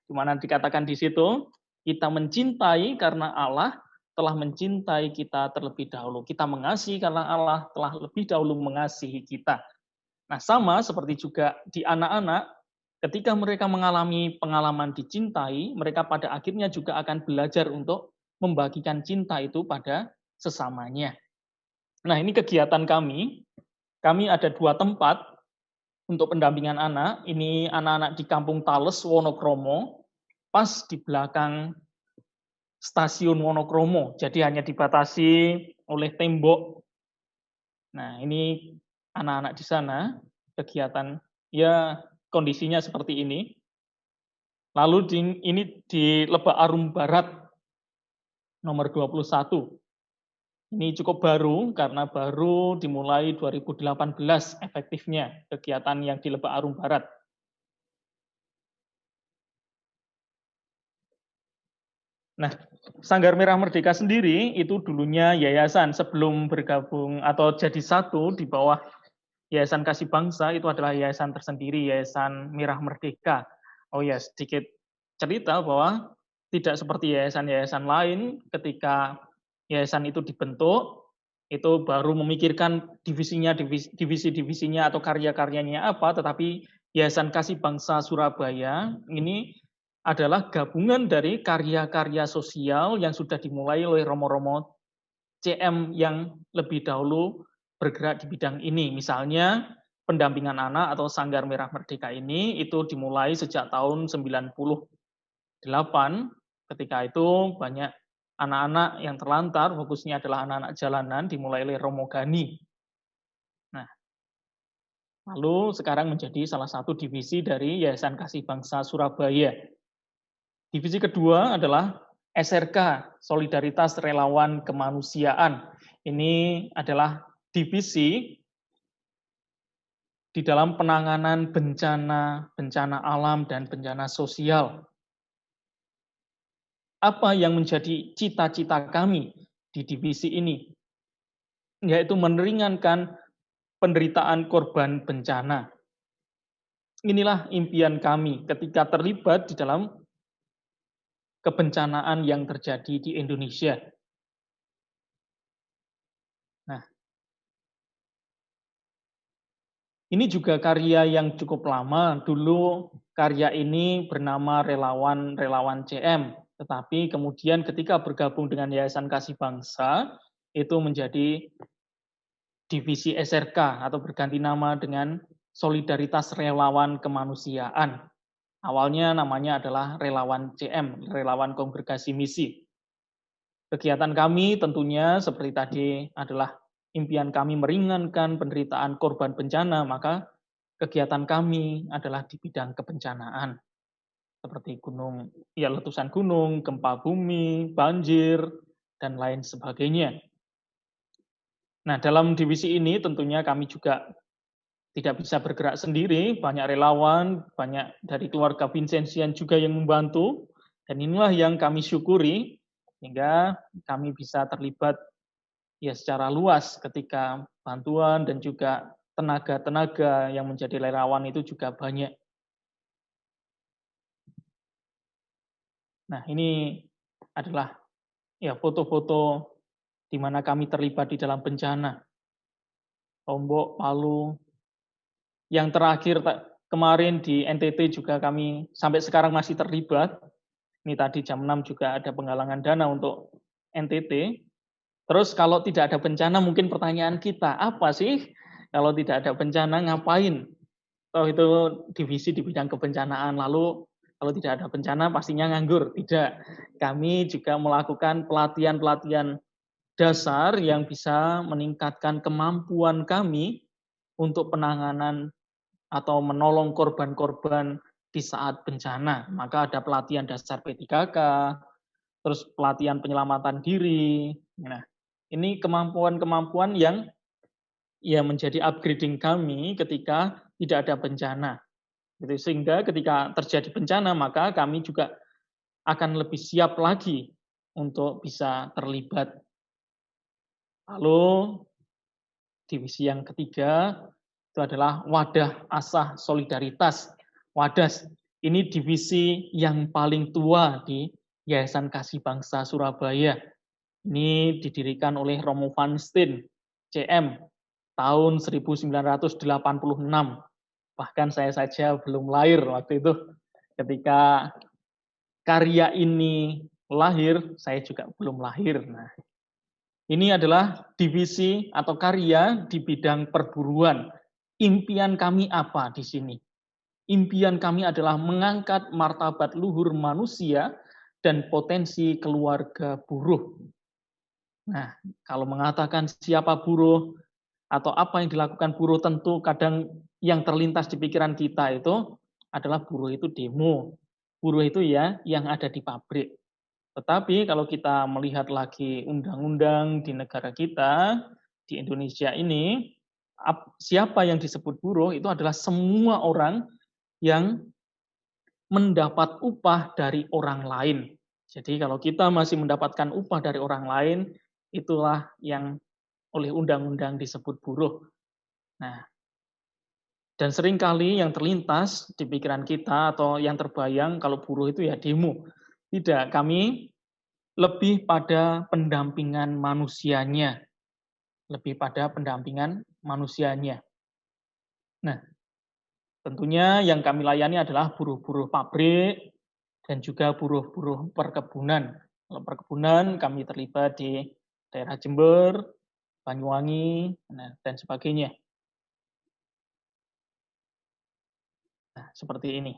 di mana dikatakan di situ, kita mencintai karena Allah telah mencintai kita terlebih dahulu. Kita mengasihi karena Allah telah lebih dahulu mengasihi kita. Nah, sama seperti juga di anak-anak, ketika mereka mengalami pengalaman dicintai, mereka pada akhirnya juga akan belajar untuk membagikan cinta itu pada sesamanya. Nah, ini kegiatan kami. Kami ada 2 tempat untuk pendampingan anak. Ini anak-anak di Kampung Tales, Wonokromo, pas di belakang stasiun Wonokromo. Jadi hanya dibatasi oleh tembok. Nah, ini anak-anak di sana, kegiatan ya kondisinya seperti ini. Lalu ini di Lebak Arum Barat, nomor 21. Ini cukup baru, karena baru dimulai 2018 efektifnya, kegiatan yang di Lebak Arum Barat. Nah, Sanggar Merah Merdeka sendiri itu dulunya yayasan sebelum bergabung atau jadi satu di bawah Yayasan Kasih Bangsa, itu adalah yayasan tersendiri, Yayasan Merah Merdeka. Oh ya, sedikit cerita bahwa tidak seperti yayasan-yayasan lain, ketika yayasan itu dibentuk, itu baru memikirkan divisi-divisinya atau karya-karyanya apa, tetapi Yayasan Kasih Bangsa Surabaya ini adalah gabungan dari karya-karya sosial yang sudah dimulai oleh Romo-Romo CM yang lebih dahulu bergerak di bidang ini. Misalnya pendampingan anak atau Sanggar Merah Merdeka ini itu dimulai sejak tahun 98. Ketika itu banyak anak-anak yang terlantar, fokusnya adalah anak-anak jalanan, dimulai oleh Romo Gani. Nah, lalu sekarang menjadi salah satu divisi dari Yayasan Kasih Bangsa Surabaya. Divisi kedua adalah SRK, Solidaritas Relawan Kemanusiaan. Ini adalah divisi di dalam penanganan bencana alam dan bencana sosial. Apa yang menjadi cita-cita kami di divisi ini? Yaitu meringankan penderitaan korban bencana. Inilah impian kami ketika terlibat di dalam kebencanaan yang terjadi di Indonesia. Nah, ini juga karya yang cukup lama. Dulu karya ini bernama Relawan CM, tetapi kemudian ketika bergabung dengan Yayasan Kasih Bangsa, itu menjadi divisi SRK atau berganti nama dengan Solidaritas Relawan Kemanusiaan. Awalnya namanya adalah Relawan CM, Relawan Kongregasi Misi. Kegiatan kami tentunya seperti tadi adalah impian kami meringankan penderitaan korban bencana, maka kegiatan kami adalah di bidang kebencanaan. Seperti letusan gunung, gempa bumi, banjir, dan lain sebagainya. Nah, dalam divisi ini tentunya kami juga tidak bisa bergerak sendiri, banyak relawan, banyak dari keluarga Vincenzian juga yang membantu, dan inilah yang kami syukuri, sehingga kami bisa terlibat ya secara luas ketika bantuan dan juga tenaga-tenaga yang menjadi relawan itu juga banyak. Nah, ini adalah ya foto-foto di mana kami terlibat di dalam bencana. Lombok, Palu. Yang terakhir kemarin di NTT juga kami sampai sekarang masih terlibat. Ini tadi jam 6 juga ada penggalangan dana untuk NTT. Terus kalau tidak ada bencana, mungkin pertanyaan kita, apa sih kalau tidak ada bencana ngapain? Oh, itu divisi di bidang kebencanaan. Lalu kalau tidak ada bencana pastinya nganggur. Tidak. Kami juga melakukan pelatihan-pelatihan dasar yang bisa meningkatkan kemampuan kami untuk penanganan atau menolong korban-korban di saat bencana. Maka ada pelatihan dasar P3K, terus pelatihan penyelamatan diri. Nah, Ini kemampuan-kemampuan yang ya menjadi upgrading kami ketika tidak ada bencana. Gitu. Sehingga ketika terjadi bencana, maka kami juga akan lebih siap lagi untuk bisa terlibat. Lalu divisi yang ketiga itu adalah Wadah Asah Solidaritas. WADAS, ini divisi yang paling tua di Yayasan Kasih Bangsa Surabaya. Ini didirikan oleh Romo van Steen, CM, tahun 1986. Bahkan saya saja belum lahir waktu itu. Ketika karya ini lahir, saya juga belum lahir. Nah, ini adalah divisi atau karya di bidang perburuan. Impian kami apa di sini? Impian kami adalah mengangkat martabat luhur manusia dan potensi keluarga buruh. Nah, kalau mengatakan siapa buruh atau apa yang dilakukan buruh, tentu kadang yang terlintas di pikiran kita itu adalah buruh itu demo. Buruh itu ya yang ada di pabrik. Tetapi kalau kita melihat lagi undang-undang di negara kita, di Indonesia ini, siapa yang disebut buruh itu adalah semua orang yang mendapat upah dari orang lain. Jadi kalau kita masih mendapatkan upah dari orang lain, itulah yang oleh undang-undang disebut buruh. Nah, dan seringkali yang terlintas di pikiran kita atau yang terbayang kalau buruh itu ya demo. Tidak, kami lebih pada pendampingan manusianya. Lebih pada pendampingan manusianya. Nah, tentunya yang kami layani adalah buruh-buruh pabrik dan juga buruh-buruh perkebunan. Kalau perkebunan kami terlibat di daerah Jember, Banyuwangi, dan sebagainya. Nah, seperti ini.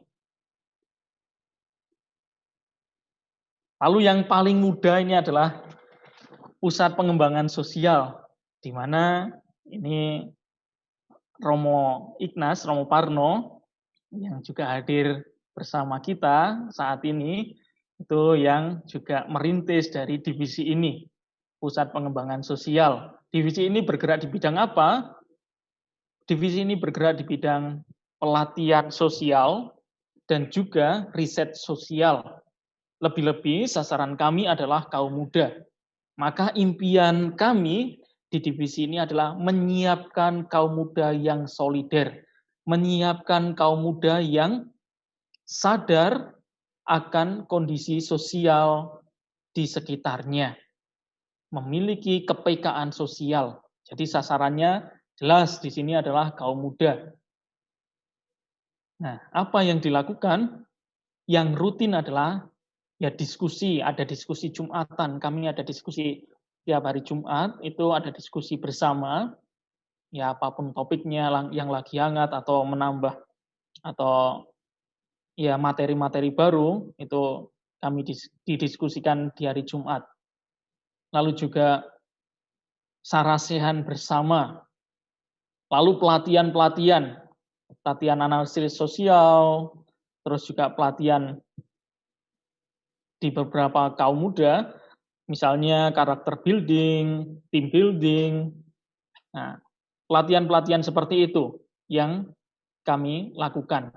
Lalu yang paling muda ini adalah Pusat Pengembangan Sosial, di mana ini Romo Ignas, Romo Parno, yang juga hadir bersama kita saat ini, itu yang juga merintis dari divisi ini, Pusat Pengembangan Sosial. Divisi ini bergerak di bidang apa? Divisi ini bergerak di bidang pelatihan sosial dan juga riset sosial. Lebih-lebih sasaran kami adalah kaum muda. Maka impian kami di divisi ini adalah menyiapkan kaum muda yang solider, menyiapkan kaum muda yang sadar akan kondisi sosial di sekitarnya, memiliki kepekaan sosial. Jadi sasarannya jelas di sini adalah kaum muda. Nah, apa yang dilakukan? Yang rutin adalah ya diskusi, ada diskusi Jumatan. Kami ada diskusi tiap hari Jumat, itu ada diskusi bersama, ya apapun topiknya yang lagi hangat atau menambah atau ya materi-materi baru, itu kami didiskusikan di hari Jumat. Lalu juga sarasehan bersama, lalu pelatihan analisis sosial, terus juga pelatihan di beberapa kaum muda, misalnya karakter building, team building. Nah, pelatihan-pelatihan seperti itu yang kami lakukan.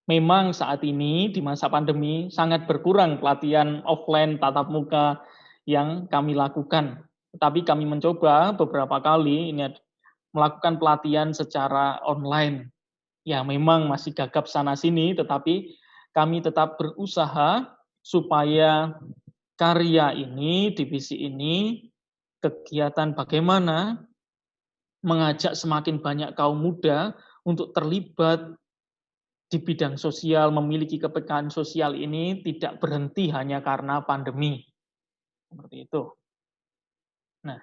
Memang saat ini di masa pandemi sangat berkurang pelatihan offline tatap muka yang kami lakukan. Tetapi kami mencoba beberapa kali ini melakukan pelatihan secara online. Ya memang masih gagap sana-sini, tetapi kami tetap berusaha supaya karya ini, divisi ini, kegiatan bagaimana mengajak semakin banyak kaum muda untuk terlibat di bidang sosial, memiliki kepekaan sosial ini tidak berhenti hanya karena pandemi. Seperti itu. Nah,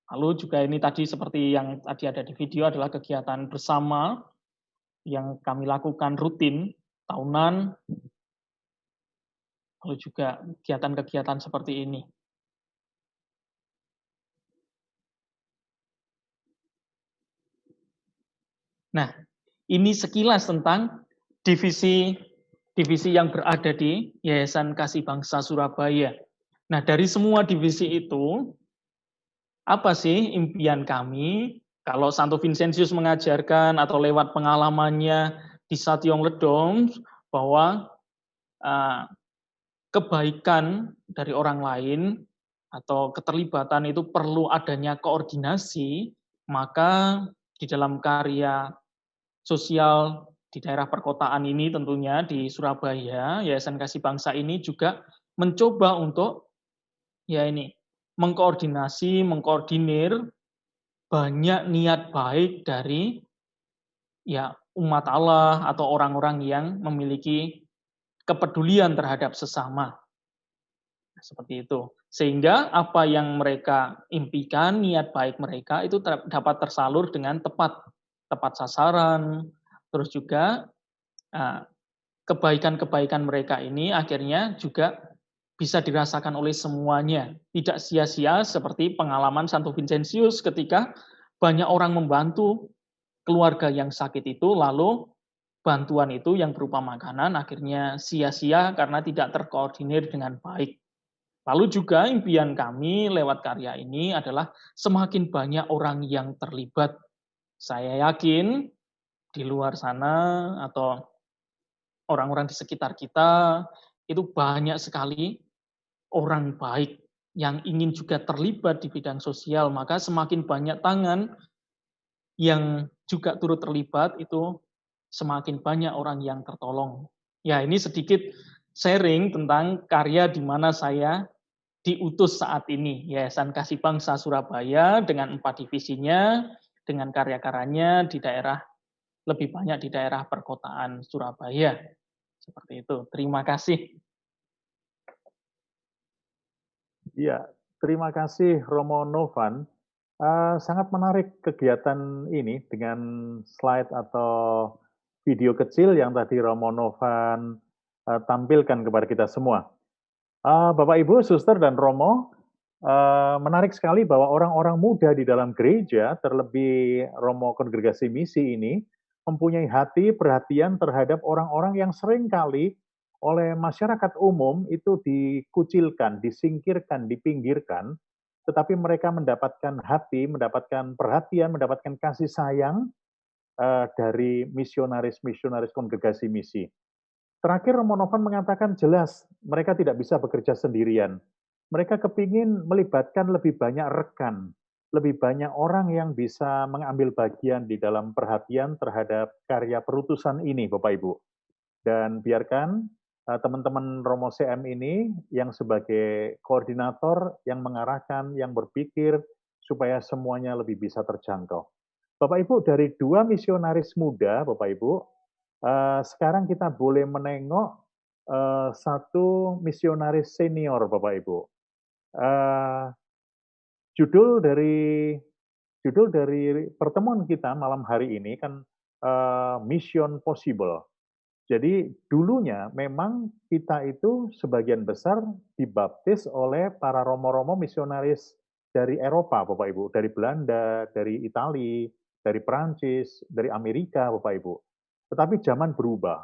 lalu juga ini tadi seperti yang tadi ada di video adalah kegiatan bersama yang kami lakukan rutin tahunan, lalu juga kegiatan-kegiatan seperti ini. Nah, ini sekilas tentang divisi divisi yang berada di Yayasan Kasih Bangsa Surabaya. Nah, dari semua divisi itu, apa sih impian kami? Kalau Santo Vincentius mengajarkan atau lewat pengalamannya di Satyong Ledom, bahwa kebaikan dari orang lain atau keterlibatan itu perlu adanya koordinasi, maka di dalam karya sosial di daerah perkotaan ini tentunya di Surabaya, Yayasan Kasih Bangsa ini juga mencoba untuk mengkoordinir banyak niat baik dari umat Allah atau orang-orang yang memiliki kepedulian terhadap sesama. Seperti itu. Sehingga apa yang mereka impikan, niat baik mereka itu dapat tersalur dengan tepat sasaran. Terus juga kebaikan-kebaikan mereka ini akhirnya juga bisa dirasakan oleh semuanya. Tidak sia-sia seperti pengalaman Santo Vincentius ketika banyak orang membantu keluarga yang sakit itu, lalu bantuan itu yang berupa makanan akhirnya sia-sia karena tidak terkoordinir dengan baik. Lalu juga impian kami lewat karya ini adalah semakin banyak orang yang terlibat. Saya yakin di luar sana atau orang-orang di sekitar kita itu banyak sekali orang baik yang ingin juga terlibat di bidang sosial, maka semakin banyak tangan yang juga turut terlibat itu semakin banyak orang yang tertolong. Ya, ini sedikit sharing tentang karya di mana saya diutus saat ini, Yayasan Kasih Bangsa Surabaya dengan 4 divisinya, dengan karya-karyanya di daerah, lebih banyak di daerah perkotaan Surabaya. Seperti itu. Terima kasih. Ya, terima kasih Romo Novan. Sangat menarik kegiatan ini dengan slide atau video kecil yang tadi Romo Novan tampilkan kepada kita semua. Bapak, Ibu, Suster, dan Romo, menarik sekali bahwa orang-orang muda di dalam gereja, terlebih Romo Kongregasi Misi ini, mempunyai hati perhatian terhadap orang-orang yang seringkali oleh masyarakat umum itu dikucilkan, disingkirkan, dipinggirkan, tetapi mereka mendapatkan hati, mendapatkan perhatian, mendapatkan kasih sayang dari misionaris-misionaris Kongregasi Misi. Terakhir, Romo Novan mengatakan jelas mereka tidak bisa bekerja sendirian. Mereka kepingin melibatkan lebih banyak rekan, lebih banyak orang yang bisa mengambil bagian di dalam perhatian terhadap karya perutusan ini, Bapak Ibu. Dan biarkan teman-teman Romo CM ini yang sebagai koordinator, yang mengarahkan, yang berpikir, supaya semuanya lebih bisa terjangkau. Bapak Ibu, dari 2 misionaris muda, Bapak Ibu, sekarang kita boleh menengok 1 misionaris senior, Bapak Ibu. Judul dari pertemuan kita malam hari ini kan Mission Possible. Jadi dulunya memang kita itu sebagian besar dibaptis oleh para romo-romo misionaris dari Eropa, Bapak Ibu, dari Belanda, dari Italia, dari Perancis, dari Amerika, Bapak Ibu. Tetapi zaman berubah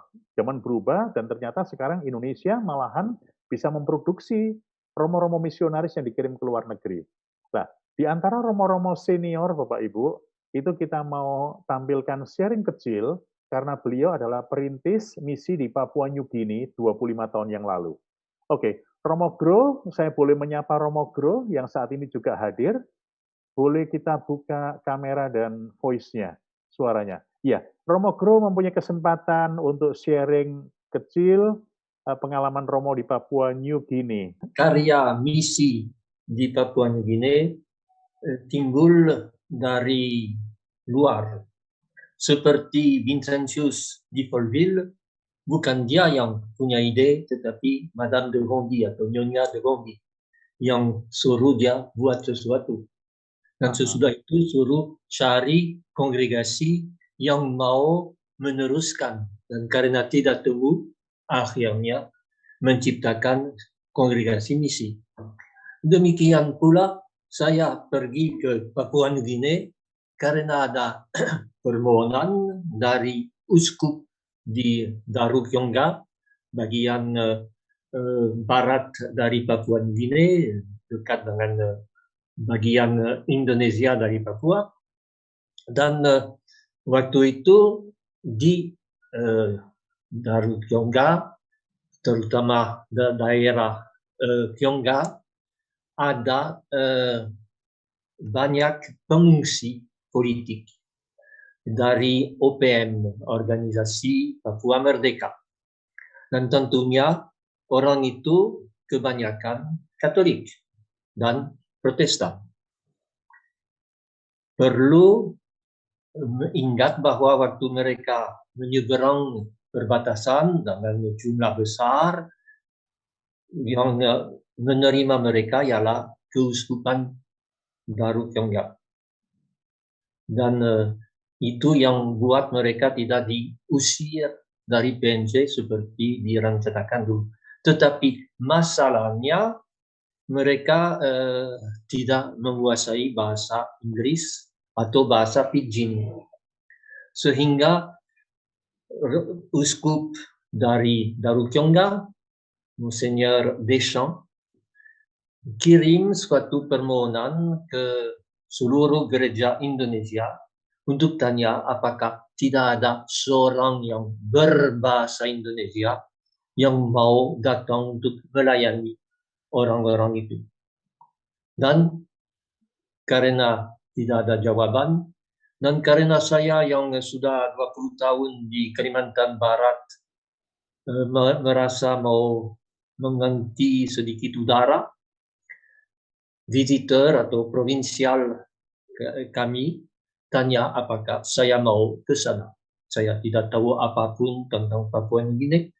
dan ternyata sekarang Indonesia malahan bisa memproduksi romo-romo misionaris yang dikirim ke luar negeri. Nah, di antara romo-romo senior, Bapak Ibu, itu kita mau tampilkan sharing kecil karena beliau adalah perintis misi di Papua New Guinea 25 tahun yang lalu. Oke, Romo Gro, saya boleh menyapa Romo Gro yang saat ini juga hadir. Boleh kita buka kamera dan voice-nya, suaranya. Ya, Romo Gro mempunyai kesempatan untuk sharing kecil pengalaman Romo di Papua New Guinea. Karya misi di Papua New Guinea timbul dari luar. Seperti Vincentius di Folleville, bukan dia yang punya ide, tetapi Madame de Gondi atau Nyonya de Gondi yang suruh dia buat sesuatu. Dan sesudah itu suruh cari kongregasi yang mau meneruskan. Dan karena tidak temu, akhirnya menciptakan kongregasi misi. Demikian pula saya pergi ke Papua New Guinea karena ada permohonan dari uskup di Daruk Yongga bagian barat dari Papua Nugini, dekat dengan bagian Indonesia dari Papua. Dan waktu itu di Daru Kyongga, terutama daerah Kyongga, ada banyak pengungsi politik dari OPM, Organisasi Papua Merdeka. Dan tentunya orang itu kebanyakan Katolik dan Protestan. Perlu ingat bahwa waktu mereka menyeberang perbatasan dengan jumlah besar, yang menerima mereka ialah Keuskupan Daru Kyongga. Dan itu yang buat mereka tidak diusir dari PNJ seperti direncanakan dulu. Tetapi masalahnya mereka tidak menguasai bahasa Inggris atau bahasa Pidgin. Sehingga uskup dari Daru Kyongga, Monseigneur Deschamps, kirim suatu permohonan ke seluruh gereja Indonesia untuk tanya apakah tidak ada seorang yang berbahasa Indonesia yang mau datang untuk melayani orang-orang itu. Dan karena tidak ada jawaban, dan karena saya yang sudah 20 tahun di Kalimantan Barat merasa mau mengganti sedikit udara, visitor atau provinsial kami tanya apakah saya mau ke sana. Saya tidak tahu apapun tentang Papua Nugini,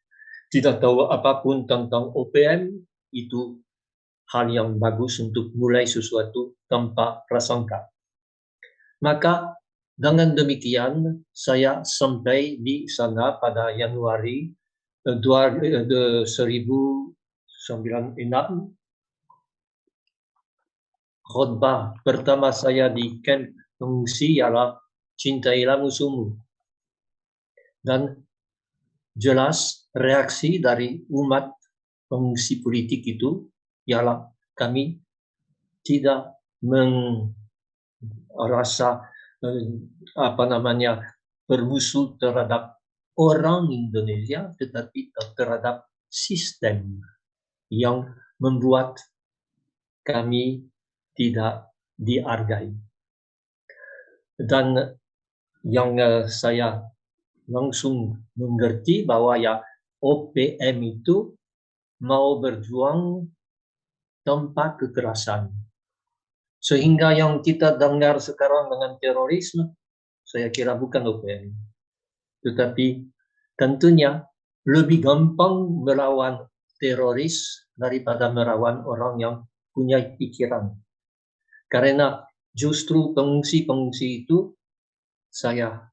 tidak tahu apapun tentang OPM. Itu hal yang bagus untuk mulai sesuatu tanpa prasangka. Maka dengan demikian saya sampai di sana pada Januari 2006. Khotbah pertama saya di camp pengungsi ialah Cintailah Musuhmu. Dan jelas reaksi dari umat pengungsi politik itu ialah kami tidak merasa bermusuh terhadap orang Indonesia, tetapi terhadap sistem yang membuat kami tidak dihargai. Dan yang saya langsung mengerti bahwa ya OPM itu mau berjuang tanpa kekerasan. Sehingga yang kita dengar sekarang dengan terorisme, saya kira bukan OPM. Tetapi tentunya lebih gampang melawan teroris daripada melawan orang yang punya pikiran. Karena justru pengungsi-pengungsi itu saya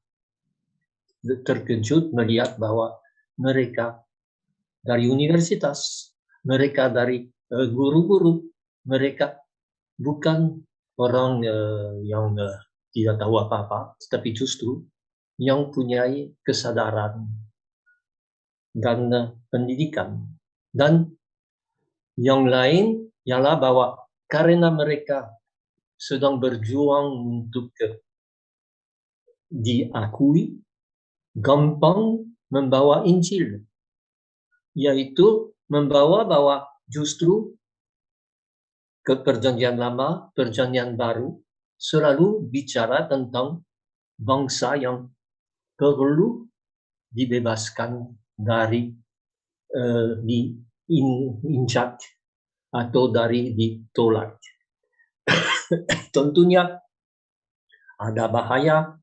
terkejut melihat bahwa mereka dari universitas, mereka dari guru-guru, mereka bukan orang yang tidak tahu apa-apa, tetapi justru yang punya kesadaran dan pendidikan. Dan yang lain ialah bahwa karena mereka sedang berjuang untuk diakui, gampang membawa Injil, yaitu membawa bahwa justru ke perjanjian lama, perjanjian baru selalu bicara tentang bangsa yang perlu dibebaskan dari diinjak atau dari ditolak. Tentunya ada bahaya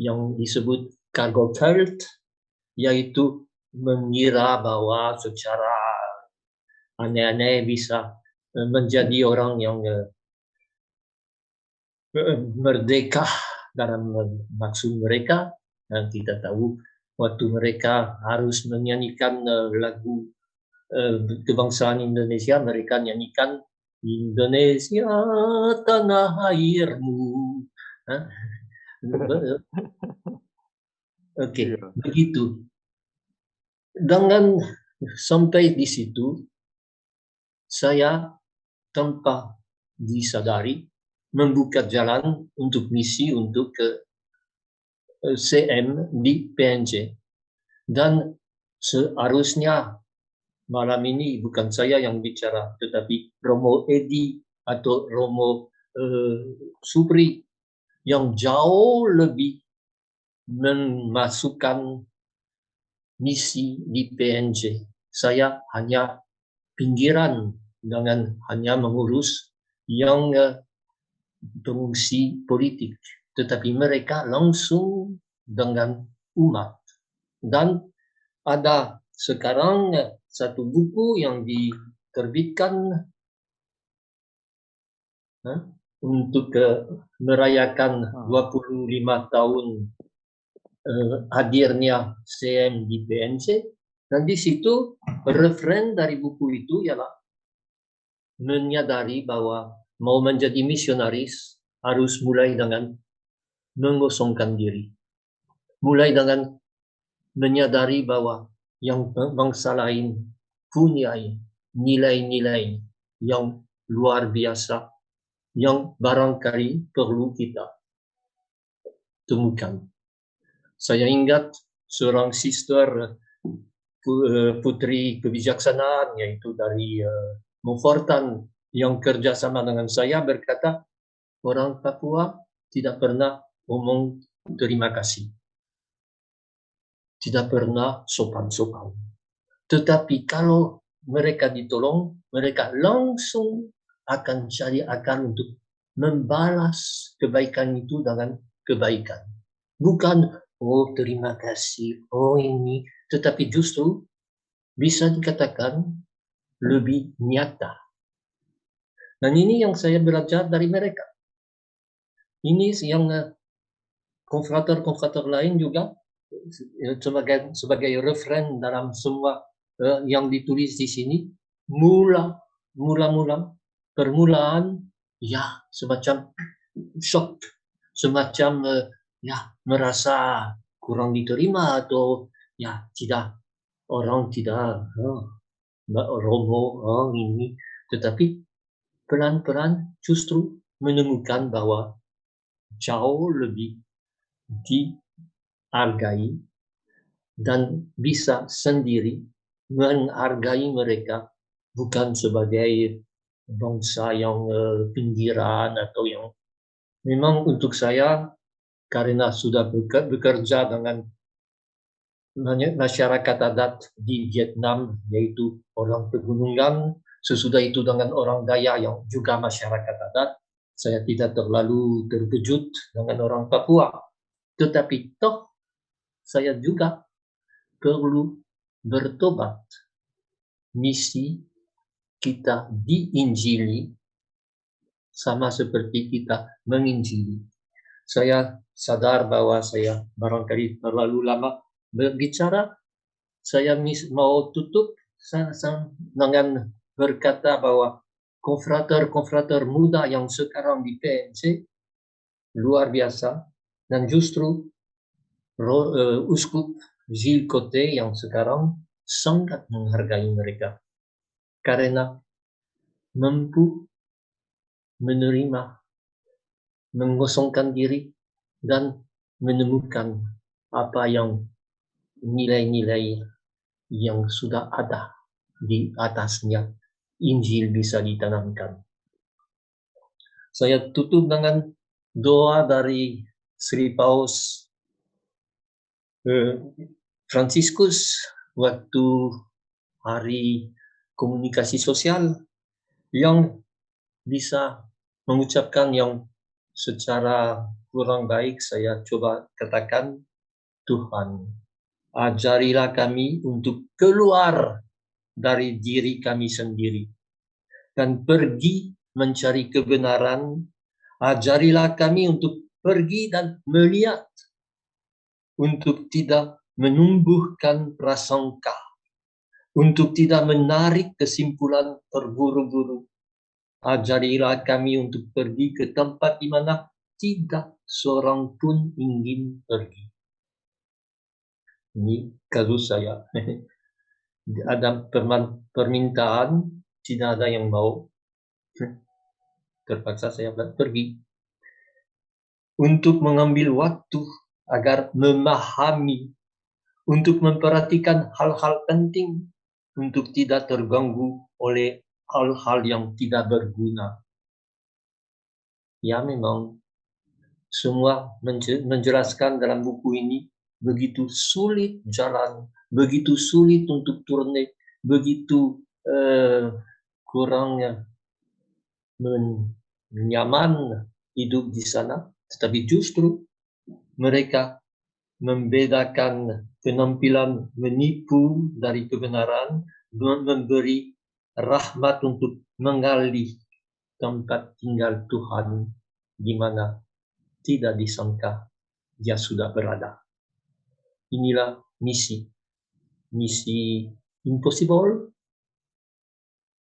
yang disebut cargo cult, yaitu mengira bahwa secara aneh-aneh bisa menjadi orang yang merdeka dalam maksud mereka, dan kita tahu waktu mereka harus menyanyikan lagu kebangsaan Indonesia, mereka nyanyikan Indonesia tanah airmu. Oke, begitu. Dengan sampai di situ, saya tanpa disadari membuka jalan untuk misi untuk CM di PNJ. Dan seharusnya malam ini bukan saya yang bicara, tetapi Romo Edi atau Romo Supri yang jauh lebih memasukkan misi di PNJ. Saya hanya pinggiran dengan hanya mengurus yang fungsi politik, tetapi mereka langsung dengan umat. Dan ada sekarang satu buku yang diterbitkan untuk merayakan 25 tahun hadirnya CM di PNJ. Dan di situ referen dari buku itu ialah menyadari bahwa mau menjadi misionaris harus mulai dengan mengosongkan diri. Mulai dengan menyadari bahwa yang bangsa lain punya nilai-nilai yang luar biasa yang barangkali perlu kita temukan. Saya ingat seorang sister putri kebijaksanaan, yaitu dari Mofortan, yang kerjasama dengan saya berkata, orang Papua tidak pernah ngomong terima kasih. Tidak pernah sopan-sopan. Tetapi kalau mereka ditolong, mereka langsung akan cari akal untuk membalas kebaikan itu dengan kebaikan. Bukan, oh terima kasih, oh ini, tetapi justru bisa dikatakan lebih nyata. Dan ini yang saya belajar dari mereka. Ini yang konfrater-konfrater lain juga sebagai referen dalam semua yang ditulis di sini, permulaan ya semacam shock, semacam ya merasa kurang diterima atau ya tidak Romo ini, tetapi pelan-pelan justru menemukan bahwa jauh lebih dihargai dan bisa sendiri menghargai mereka bukan sebagai bangsa yang pinggiran atau yang memang untuk saya karena sudah bekerja dengan masyarakat adat di Vietnam, yaitu orang pegunungan, sesudah itu dengan orang Dayak yang juga masyarakat adat, saya tidak terlalu terkejut dengan orang Papua. Tetapi toh saya juga perlu bertobat. Misi kita diinjili sama seperti kita menginjili. Saya sadar bahwa saya barangkali terlalu lama berbicara. Saya mau tutup dengan berkata bahwa konfrater-konfrater muda yang sekarang di PNJ luar biasa, dan justru Uskup Gilles Cote yang sekarang sangat menghargai mereka karena mampu menerima, mengosongkan diri, dan menemukan apa yang nilai-nilai yang sudah ada di atasnya Injil bisa ditanamkan. Saya tutup dengan doa dari Sri Paus Franciscus waktu hari komunikasi sosial, yang bisa mengucapkan yang secara kurang baik saya coba katakan, Tuhan, ajarilah kami untuk keluar dari diri kami sendiri dan pergi mencari kebenaran. Ajarilah kami untuk pergi dan melihat, untuk tidak menumbuhkan prasangka, untuk tidak menarik kesimpulan terburu-buru. Ajarilah kami untuk pergi ke tempat di mana tidak seorang pun ingin pergi. Ini kasus saya. ada permintaan, tidak ada yang mau. Terpaksa saya pergi untuk mengambil waktu agar memahami, untuk memperhatikan hal-hal penting, untuk tidak terganggu oleh hal-hal yang tidak berguna. Ya memang semua menjelaskan dalam buku ini begitu sulit jalan, begitu sulit untuk turun, begitu kurangnya nyaman hidup di sana, tetapi justru mereka membedakan penampilan menipu dari kebenaran, memberi rahmat untuk menggali tempat tinggal Tuhan di mana tidak disangka dia sudah berada. Inilah misi impossible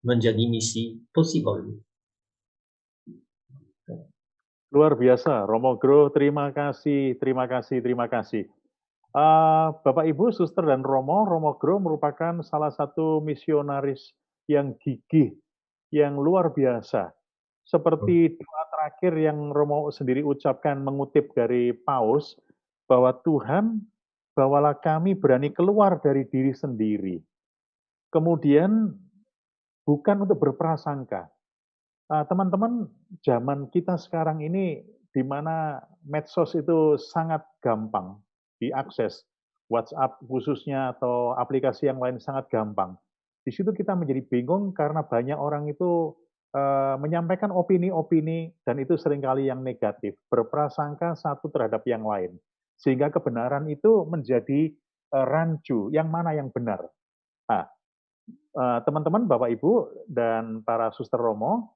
menjadi misi possible. Luar biasa, Romo Gro, terima kasih. Bapak Ibu, Suster dan Romo Gro merupakan salah satu misionaris yang gigih, yang luar biasa. Seperti doa terakhir yang Romo sendiri ucapkan mengutip dari Paus, bahwa Tuhan, bawalah kami berani keluar dari diri sendiri. Kemudian bukan untuk berprasangka. Teman-teman, zaman kita sekarang ini di mana medsos itu sangat gampang diakses, WhatsApp khususnya atau aplikasi yang lain sangat gampang. Di situ kita menjadi bingung karena banyak orang itu menyampaikan opini-opini dan itu seringkali yang negatif, berprasangka satu terhadap yang lain. Sehingga kebenaran itu menjadi rancu, yang mana yang benar. Nah, teman-teman, Bapak Ibu, dan para Suster Romo,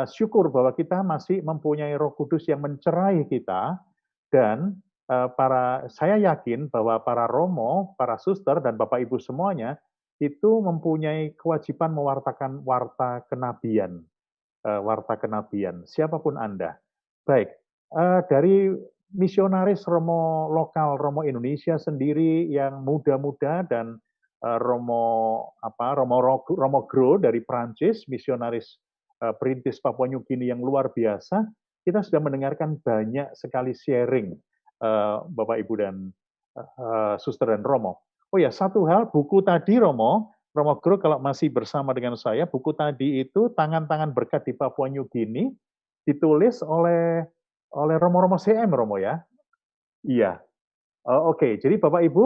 syukur bahwa kita masih mempunyai Roh Kudus yang mencerai kita, dan saya yakin bahwa para Romo, para Suster, dan Bapak Ibu semuanya itu mempunyai kewajiban mewartakan warta kenabian, siapapun Anda. Baik, dari misionaris Romo lokal, Romo Indonesia sendiri yang muda-muda, dan Romo Gro dari Prancis, misionaris perintis Papua New Guinea yang luar biasa, kita sudah mendengarkan banyak sekali sharing Bapak Ibu dan Suster dan Romo. Oh ya, satu hal, buku tadi Romo Gro kalau masih bersama dengan saya, buku tadi itu Tangan-Tangan Berkat di Papua New Guinea, ditulis oleh Romo CM, Romo ya? Iya. Oke, jadi Bapak Ibu,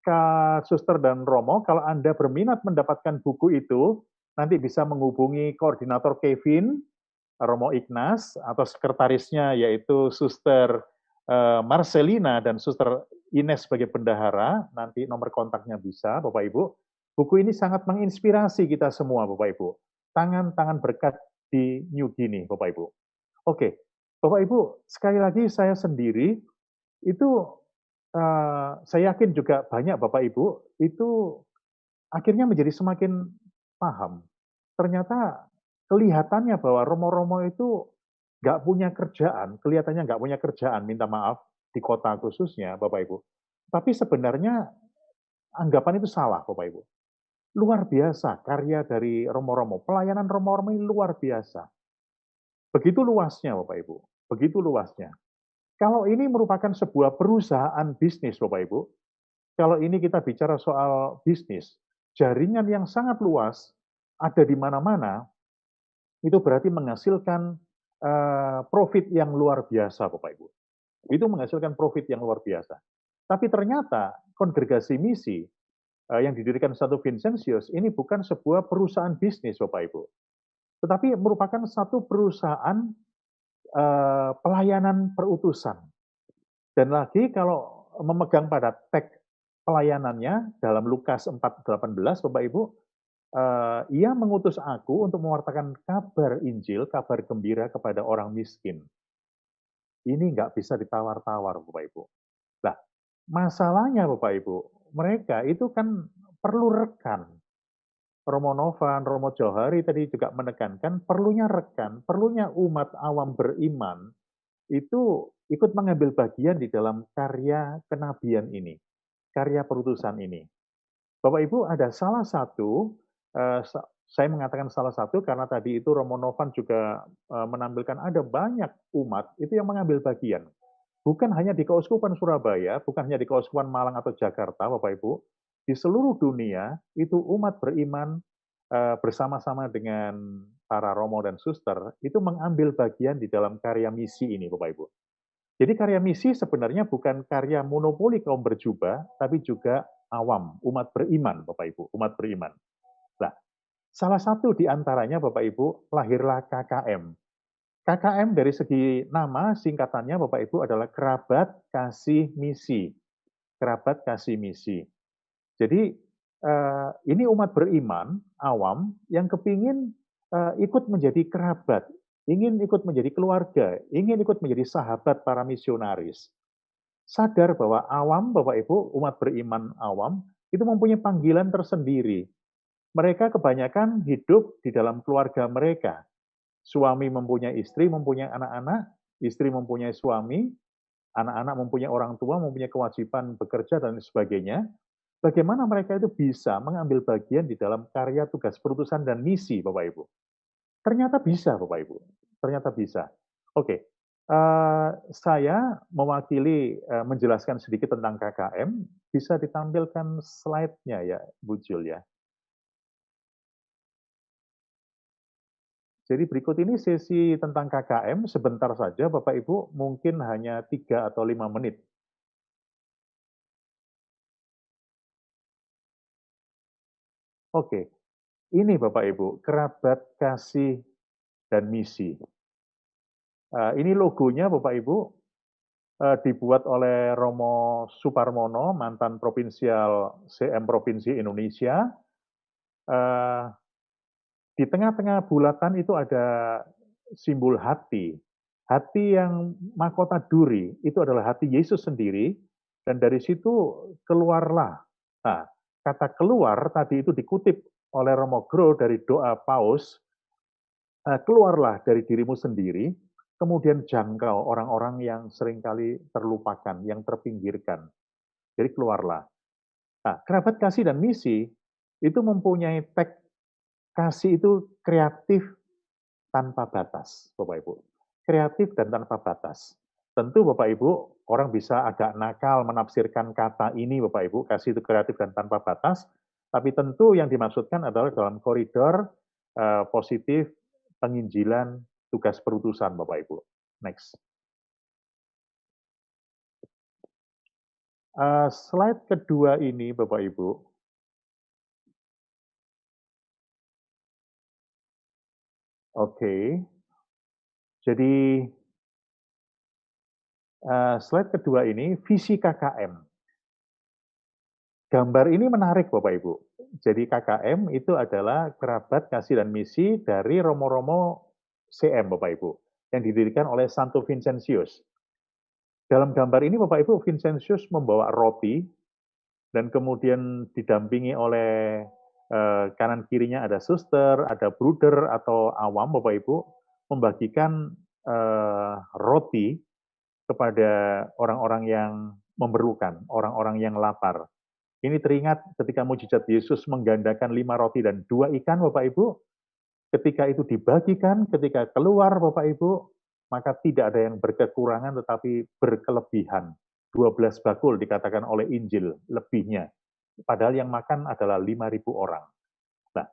Kak Suster dan Romo, kalau Anda berminat mendapatkan buku itu, nanti bisa menghubungi koordinator Kevin, Romo Ignas, atau sekretarisnya yaitu Suster Marcelina dan Suster Ines sebagai bendahara. Nanti nomor kontaknya bisa, Bapak Ibu. Buku ini sangat menginspirasi kita semua, Bapak Ibu. Tangan-Tangan Berkat di New Guinea, Bapak Ibu. Oke, Bapak Ibu, sekali lagi saya sendiri, itu saya yakin juga banyak Bapak Ibu, itu akhirnya menjadi semakin paham. Ternyata kelihatannya bahwa Romo-Romo itu nggak punya kerjaan, kelihatannya nggak punya kerjaan, minta maaf, di kota khususnya, Bapak Ibu. Tapi sebenarnya anggapan itu salah, Bapak Ibu. Luar biasa karya dari Romo-Romo, pelayanan Romo-Romo ini luar biasa. Begitu luasnya, Bapak Ibu, begitu luasnya. Kalau ini merupakan sebuah perusahaan bisnis, Bapak Ibu, kalau ini kita bicara soal bisnis, jaringan yang sangat luas, ada di mana-mana, itu berarti menghasilkan profit yang luar biasa, Bapak Ibu. Itu menghasilkan profit yang luar biasa. Tapi ternyata kongregasi misi yang didirikan Santo Vincentius ini bukan sebuah perusahaan bisnis, Bapak Ibu, tetapi merupakan satu perusahaan pelayanan perutusan. Dan lagi kalau memegang pada tag pelayanannya dalam Lukas 4:18, Bapak Ibu, ia mengutus aku untuk mewartakan kabar Injil, kabar gembira kepada orang miskin. Ini nggak bisa ditawar-tawar, Bapak Ibu. Nah, masalahnya Bapak Ibu, mereka itu kan perlu rekan. Romo Novan, Romo Johari tadi juga menekankan perlunya rekan, perlunya umat awam beriman itu ikut mengambil bagian di dalam karya kenabian ini, karya perutusan ini. Bapak Ibu, ada salah satu, saya mengatakan salah satu karena tadi itu Romo Novan juga menampilkan ada banyak umat itu yang mengambil bagian. Bukan hanya di Keuskupan Surabaya, bukan hanya di Keuskupan Malang atau Jakarta, Bapak Ibu, di seluruh dunia itu umat beriman bersama-sama dengan para romo dan suster itu mengambil bagian di dalam karya misi ini, Bapak Ibu. Jadi karya misi sebenarnya bukan karya monopoli kaum berjubah, tapi juga awam, umat beriman, Bapak Ibu, umat beriman. Nah, salah satu di antaranya, Bapak Ibu, lahirlah KKM. KKM dari segi nama, singkatannya Bapak Ibu adalah Kerabat Kasih Misi. Kerabat Kasih Misi. Jadi, ini umat beriman, awam, yang kepingin ikut menjadi kerabat, ingin ikut menjadi keluarga, ingin ikut menjadi sahabat para misionaris. Sadar bahwa awam, Bapak Ibu, umat beriman awam, itu mempunyai panggilan tersendiri. Mereka kebanyakan hidup di dalam keluarga mereka. Suami mempunyai istri, mempunyai anak-anak, istri mempunyai suami, anak-anak mempunyai orang tua, mempunyai kewajiban bekerja, dan sebagainya. Bagaimana mereka itu bisa mengambil bagian di dalam karya tugas perutusan dan misi, Bapak Ibu? Ternyata bisa, Bapak Ibu. Ternyata bisa. Oke, saya mewakili menjelaskan sedikit tentang KKM. Bisa ditampilkan slide-nya ya, Bu Jul ya. Jadi berikut ini sesi tentang KKM, sebentar saja Bapak Ibu, mungkin hanya 3 atau 5 menit. Oke, ini Bapak Ibu, kerabat kasih dan misi. Ini logonya Bapak Ibu, dibuat oleh Romo Suparmono, mantan Provinsial CM Provinsi Indonesia. Di tengah-tengah bulatan itu ada simbol hati. Hati yang mahkota duri, itu adalah hati Yesus sendiri, dan dari situ keluarlah. Nah, kata keluar tadi itu dikutip oleh Romo Gro dari doa Paus, keluarlah dari dirimu sendiri, kemudian jangkau orang-orang yang seringkali terlupakan, yang terpinggirkan. Jadi keluarlah. Nah, kerabat kasih dan misi itu mempunyai tag kasih itu kreatif tanpa batas, Bapak Ibu. Kreatif dan tanpa batas. Tentu Bapak Ibu, orang bisa agak nakal menafsirkan kata ini, Bapak Ibu, kasih itu kreatif dan tanpa batas, tapi tentu yang dimaksudkan adalah dalam koridor positif penginjilan tugas perutusan, Bapak Ibu. Next. Slide kedua ini, Bapak Ibu. Oke. Jadi, slide kedua ini, visi KKM. Gambar ini menarik, Bapak Ibu. Jadi KKM itu adalah kerabat kasih dan misi dari Romo-Romo CM, Bapak Ibu, yang didirikan oleh Santo Vincentius. Dalam gambar ini, Bapak Ibu, Vincentius membawa roti, dan kemudian didampingi oleh kanan kirinya ada suster, ada bruder atau awam, Bapak Ibu, membagikan roti kepada orang-orang yang memerlukan, orang-orang yang lapar. Ini teringat ketika mujizat Yesus menggandakan 5 roti dan 2 ikan, Bapak Ibu. Ketika itu dibagikan, ketika keluar, Bapak Ibu, maka tidak ada yang berkekurangan tetapi berkelebihan. 12 bakul dikatakan oleh Injil, lebihnya. Padahal yang makan adalah 5.000 orang. Nah,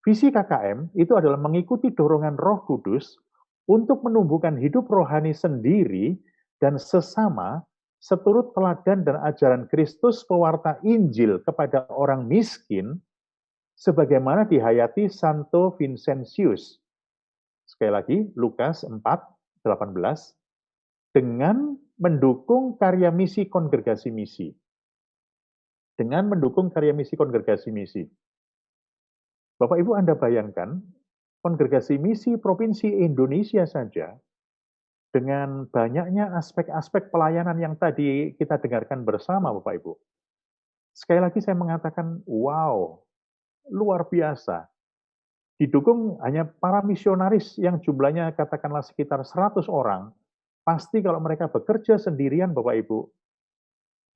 visi KKM itu adalah mengikuti dorongan Roh Kudus untuk menumbuhkan hidup rohani sendiri dan sesama seturut teladan dan ajaran Kristus pewarta Injil kepada orang miskin, sebagaimana dihayati Santo Vincentius. Sekali lagi, Lukas 4:18, dengan mendukung karya misi kongregasi misi. Dengan mendukung karya misi kongregasi misi. Bapak Ibu, Anda bayangkan, kongregasi misi Provinsi Indonesia saja, dengan banyaknya aspek-aspek pelayanan yang tadi kita dengarkan bersama, Bapak Ibu. Sekali lagi saya mengatakan, wow, luar biasa. Didukung hanya para misionaris yang jumlahnya katakanlah sekitar 100 orang, pasti kalau mereka bekerja sendirian, Bapak Ibu,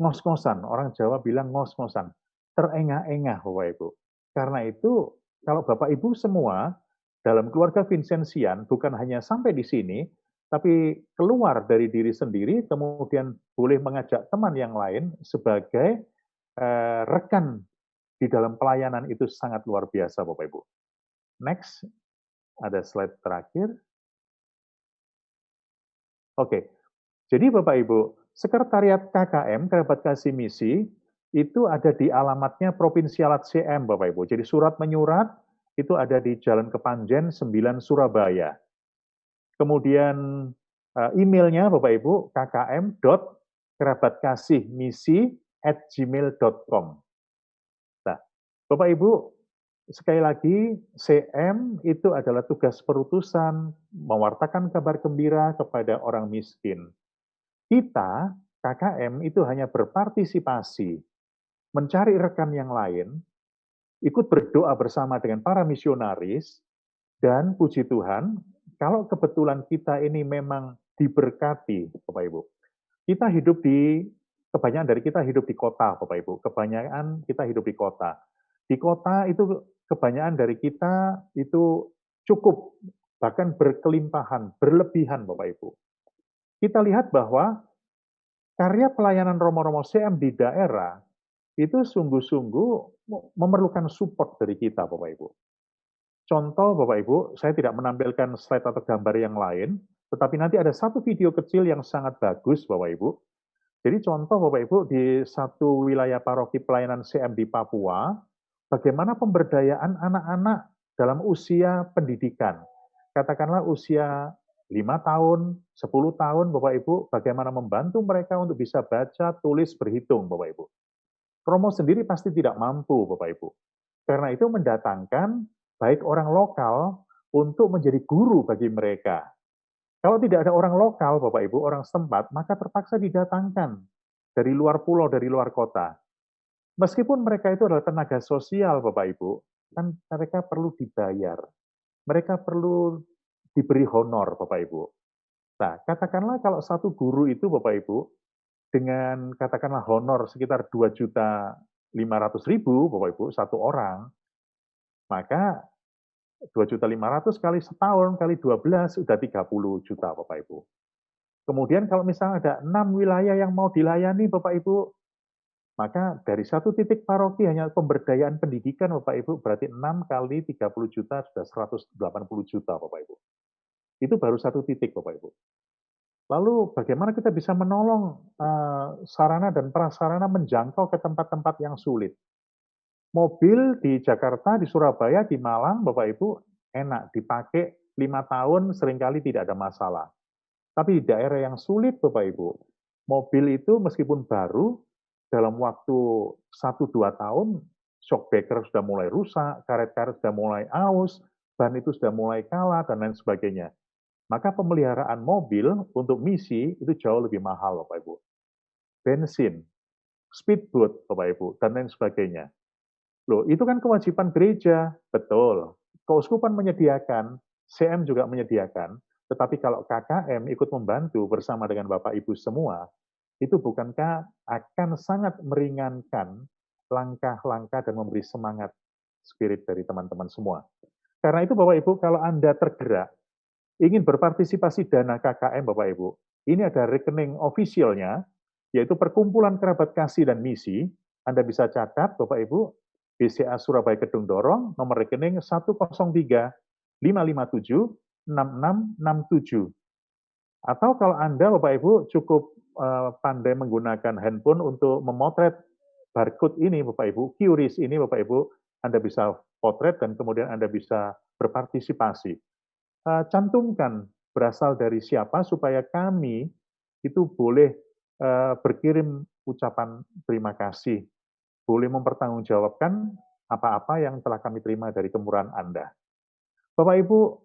ngos-ngosan, orang Jawa bilang ngos-ngosan. terengah-engah Bapak Ibu. Karena itu kalau Bapak Ibu semua dalam keluarga Vincenzian bukan hanya sampai di sini, tapi keluar dari diri sendiri, kemudian boleh mengajak teman yang lain sebagai rekan di dalam pelayanan itu sangat luar biasa Bapak Ibu. Next, ada slide terakhir. Oke, jadi Bapak Ibu, Sekretariat KKM, Kerabat Kasih Misi, itu ada di alamatnya Provinsialat CM Bapak Ibu. Jadi surat menyurat itu ada di Jalan Kepanjen 9 Surabaya. Kemudian emailnya Bapak Ibu, kkm.kerabatkasihmisi@gmail.com. Nah, Bapak Ibu, sekali lagi, CM itu adalah tugas perutusan, mewartakan kabar gembira kepada orang miskin. Kita, KKM, itu hanya berpartisipasi, mencari rekan yang lain, ikut berdoa bersama dengan para misionaris, dan puji Tuhan, kalau kebetulan kita ini memang diberkati, Bapak Ibu. Kebanyakan dari kita hidup di kota, Bapak Ibu. Kebanyakan kita hidup di kota. Di kota itu kebanyakan dari kita itu cukup, bahkan berkelimpahan, berlebihan, Bapak Ibu. Kita lihat bahwa karya pelayanan Romo-Romo CM di daerah itu sungguh-sungguh memerlukan support dari kita, Bapak Ibu. Contoh, Bapak Ibu, saya tidak menampilkan slide atau gambar yang lain, tetapi nanti ada satu video kecil yang sangat bagus, Bapak Ibu. Jadi contoh, Bapak Ibu, di satu wilayah paroki pelayanan CM di Papua, bagaimana pemberdayaan anak-anak dalam usia pendidikan. Katakanlah usia 5 tahun, 10 tahun, Bapak Ibu, bagaimana membantu mereka untuk bisa baca, tulis, berhitung, Bapak Ibu. Romo sendiri pasti tidak mampu, Bapak Ibu. Karena itu mendatangkan baik orang lokal untuk menjadi guru bagi mereka. Kalau tidak ada orang lokal, Bapak Ibu, orang setempat, maka terpaksa didatangkan dari luar pulau, dari luar kota. Meskipun mereka itu adalah tenaga sosial, Bapak Ibu, kan mereka perlu dibayar. Mereka perlu diberi honor, Bapak Ibu. Nah, katakanlah kalau satu guru itu, Bapak Ibu, dengan katakanlah honor sekitar 2.500.000, Bapak Ibu, satu orang, maka 2.500.000 kali setahun kali 12 sudah 30 juta Bapak Ibu. Kemudian kalau misalnya ada 6 wilayah yang mau dilayani Bapak Ibu, maka dari satu titik paroki hanya pemberdayaan pendidikan Bapak Ibu, berarti 6 kali 30 juta sudah 180 juta Bapak Ibu. Itu baru satu titik Bapak Ibu. Lalu bagaimana kita bisa menolong sarana dan prasarana menjangkau ke tempat-tempat yang sulit. Mobil di Jakarta, di Surabaya, di Malang, Bapak Ibu, enak, dipakai 5 tahun seringkali tidak ada masalah. Tapi di daerah yang sulit, Bapak Ibu, mobil itu meskipun baru, dalam waktu 1-2 tahun, shock breaker sudah mulai rusak, karet-karet sudah mulai aus, ban itu sudah mulai kalah, dan lain sebagainya. Maka pemeliharaan mobil untuk misi itu jauh lebih mahal, Bapak Ibu. Bensin, speedboat, Bapak Ibu, dan lain sebagainya. Loh, itu kan kewajiban gereja, betul. Keuskupan menyediakan, CM juga menyediakan, tetapi kalau KKM ikut membantu bersama dengan Bapak Ibu semua, itu bukankah akan sangat meringankan langkah-langkah dan memberi semangat spirit dari teman-teman semua. Karena itu Bapak Ibu, kalau Anda tergerak, ingin berpartisipasi dana KKM Bapak Ibu, ini ada rekening ofisialnya, yaitu Perkumpulan Kerabat Kasih dan Misi. Anda bisa catat Bapak Ibu, BCA Surabaya Kedung Dorong, nomor rekening 103-557-6667. Atau kalau Anda, Bapak Ibu, cukup pandai menggunakan handphone untuk memotret barcode ini, Bapak Ibu, QRIS ini, Bapak Ibu, Anda bisa potret dan kemudian Anda bisa berpartisipasi. Cantumkan berasal dari siapa supaya kami itu boleh berkirim ucapan terima kasih, boleh mempertanggungjawabkan apa-apa yang telah kami terima dari kemurahan Anda. Bapak Ibu,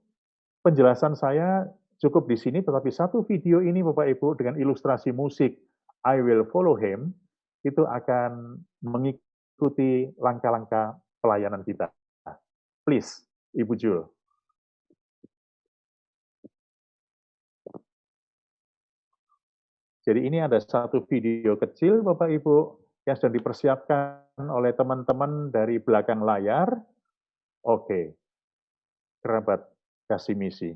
penjelasan saya cukup di sini, tetapi satu video ini Bapak Ibu dengan ilustrasi musik I Will Follow Him, itu akan mengikuti langkah-langkah pelayanan kita. Please, Ibu Jul. Jadi ini ada satu video kecil Bapak Ibu, yang sedang dipersiapkan oleh teman-teman dari belakang layar. Oke, kerabat kasih misi.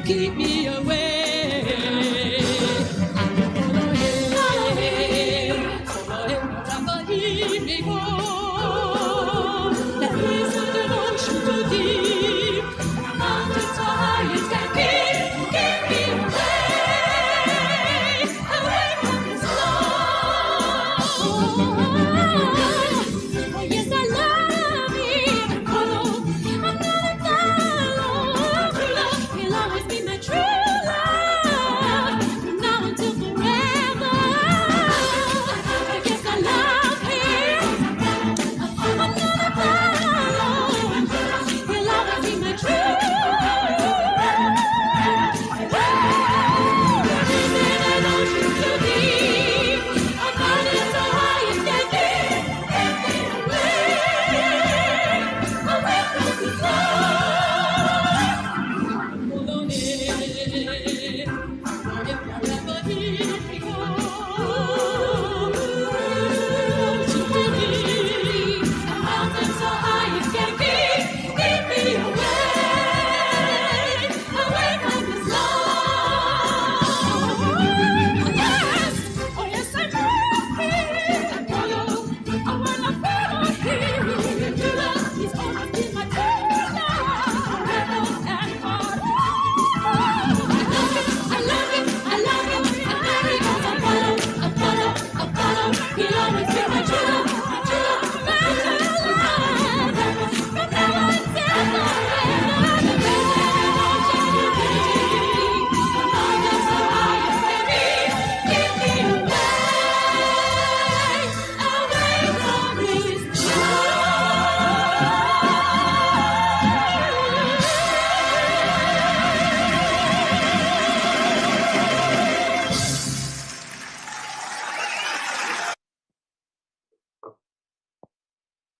Keep me away.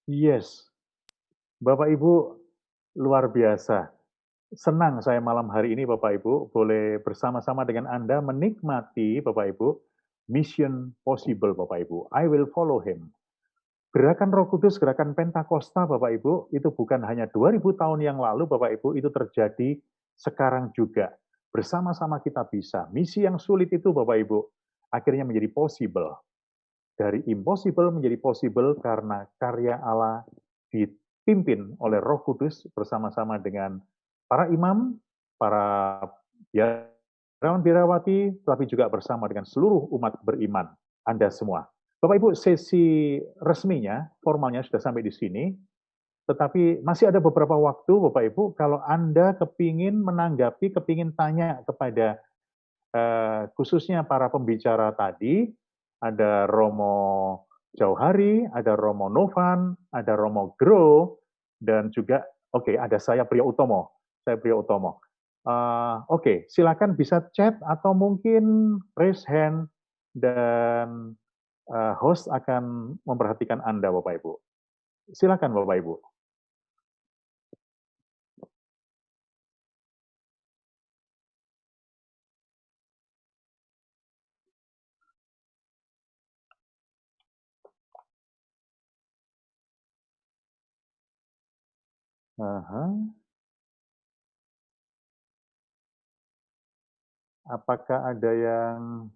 Yes, Bapak Ibu luar biasa. Senang saya malam hari ini Bapak Ibu boleh bersama-sama dengan Anda menikmati Bapak Ibu Mission Possible Bapak Ibu. I will follow him. Gerakan Roh Kudus, gerakan Pentakosta Bapak Ibu, itu bukan hanya 2000 tahun yang lalu Bapak Ibu, itu terjadi sekarang juga. Bersama-sama kita bisa. Misi yang sulit itu Bapak Ibu, akhirnya menjadi possible. Dari impossible menjadi possible karena karya Allah dipimpin oleh Roh Kudus bersama-sama dengan para imam, para biasa Birawati, tapi juga bersama dengan seluruh umat beriman, Anda semua. Bapak Ibu, sesi resminya, formalnya sudah sampai di sini, tetapi masih ada beberapa waktu, Bapak Ibu, kalau Anda kepingin menanggapi, kepingin tanya kepada khususnya para pembicara tadi, ada Romo Jauhari, ada Romo Novan, ada Romo Gro, dan juga, ada saya Priyo Utomo. Silakan bisa chat atau mungkin raise hand, dan host akan memperhatikan Anda, Bapak Ibu. Silakan, Bapak Ibu. Apakah ada yang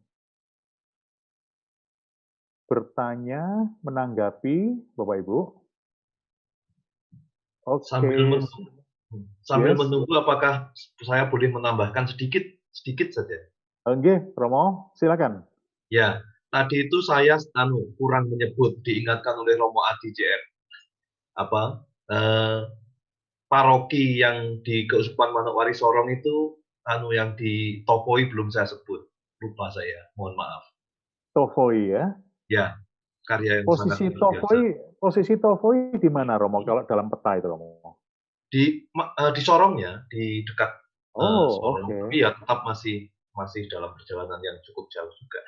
bertanya, menanggapi, Bapak Ibu? Sambil menunggu, apakah saya boleh menambahkan sedikit saja? Oke, Romo, silakan. Ya, tadi itu saya kurang menyebut, diingatkan oleh Romo Adi JR. Paroki yang di Keuskupan Manokwari Sorong itu yang di Tovoi belum saya sebut, lupa saya, mohon maaf. Tovoi ya? Ya, karya yang sangat luar biasa. Posisi Tovoi di mana, Romo, kalau dalam peta itu, Romo? Di Sorongnya, di dekat Sorong, tapi ya tetap masih dalam perjalanan yang cukup jauh juga.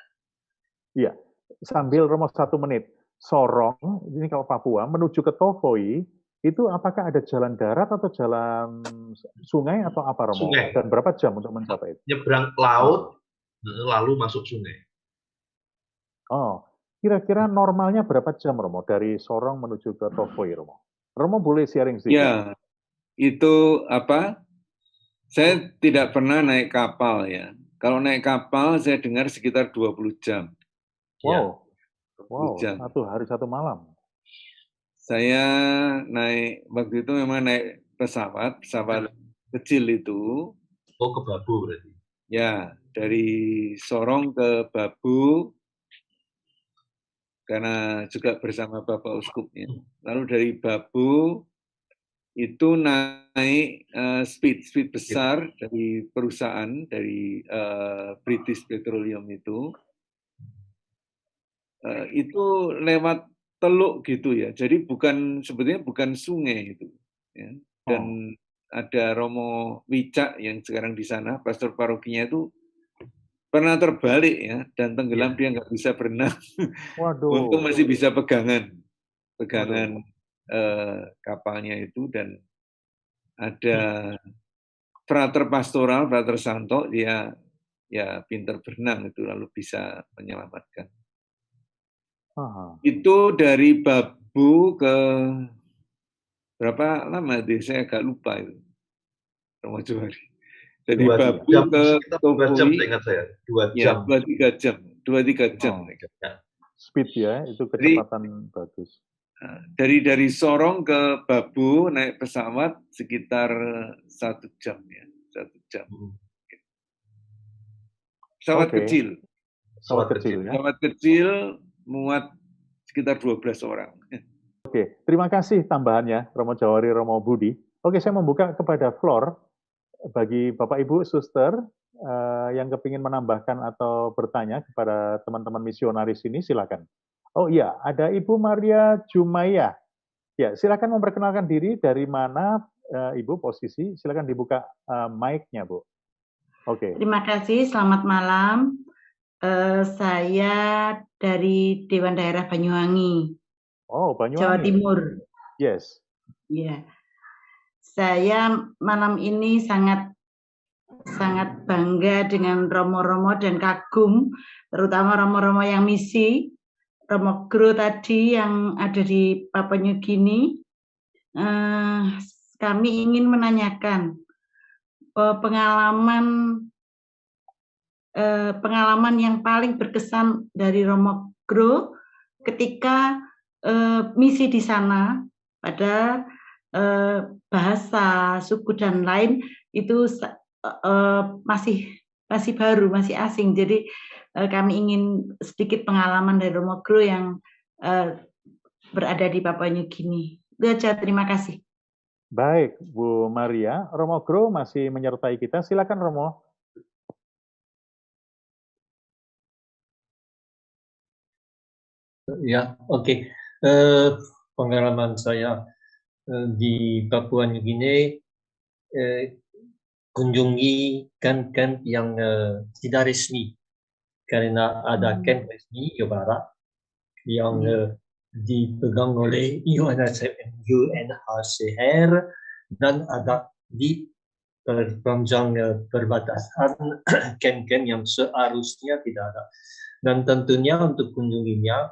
Iya, sambil Romo 1 menit, Sorong, ini kalau Papua, menuju ke Tovoi, itu apakah ada jalan darat atau jalan sungai atau apa, Romo? Sungai. Dan berapa jam untuk mencapai itu? Nyebrang laut, lalu masuk sungai. Kira-kira normalnya berapa jam, Romo, dari Sorong menuju ke Tovoi, Romo? Romo boleh sharing sedikit? Ya, itu saya tidak pernah naik kapal ya. Kalau naik kapal, saya dengar sekitar 20 jam. Wow, jam. 1 hari 1 malam. Saya waktu itu memang naik pesawat kecil itu. Ke Babu berarti? Ya, dari Sorong ke Babu, karena juga bersama Bapak Uskupnya. Lalu dari Babu, itu naik speed besar dari perusahaan, dari British Petroleum itu lewat teluk gitu ya. Jadi sebetulnya bukan sungai itu. Ya. Dan ada Romo Wicak yang sekarang di sana, pastor parokinya itu pernah terbalik ya, dan tenggelam, dia nggak bisa berenang. Waduh. Untung masih bisa pegangan kapalnya itu, dan ada frater pastoral, Frater Santo, dia ya pinter berenang itu, lalu bisa menyelamatkan. Itu dari Babu ke berapa lama itu? Saya agak lupa itu. Romo Johari. Dari Babu ke Tovoi, 2 jam. 2-3 jam. 2-3 jam. Speed ya, itu kecepatan bagus. Dari Sorong ke Babu naik pesawat sekitar 1 jam ya. 1 jam. Pesawat kecil. Pesawat kecil muat sekitar 12 orang. Terima kasih tambahannya, Romo Jawari, Romo Budi. Saya membuka kepada floor bagi Bapak Ibu, Suster, yang kepingin menambahkan atau bertanya kepada teman-teman misionaris ini, silakan. Ada Ibu Maria Jumaya. Ya, silakan memperkenalkan diri, dari mana Ibu posisi, silakan dibuka mic-nya, Bu. Terima kasih, selamat malam. Saya dari Dewan Daerah Banyuwangi. Banyuwangi. Jawa Timur. Yes. Iya. Saya malam ini sangat bangga dengan romo-romo dan kagum, terutama romo-romo yang misi, Romo Gro tadi yang ada di Papua New Guinea. Kami ingin menanyakan pengalaman yang paling berkesan dari Romo Gro ketika misi di sana, pada bahasa, suku dan lain itu masih masih baru, masih asing. Jadi kami ingin sedikit pengalaman dari Romo Gro yang berada di Papua New Guinea. Itu aja, terima kasih. Baik, Bu Maria. Romo Gro masih menyertai kita. Silakan Romo. Ya, oke. Pengalaman saya di Papua New Guinea, kunjungi camp-camp yang tidak resmi, karena ada camp resmi Yobara yang dipegang oleh UNHCR dan ada di perpanjang perbatasan camp-camp yang seharusnya tidak ada. Dan tentunya untuk kunjunginya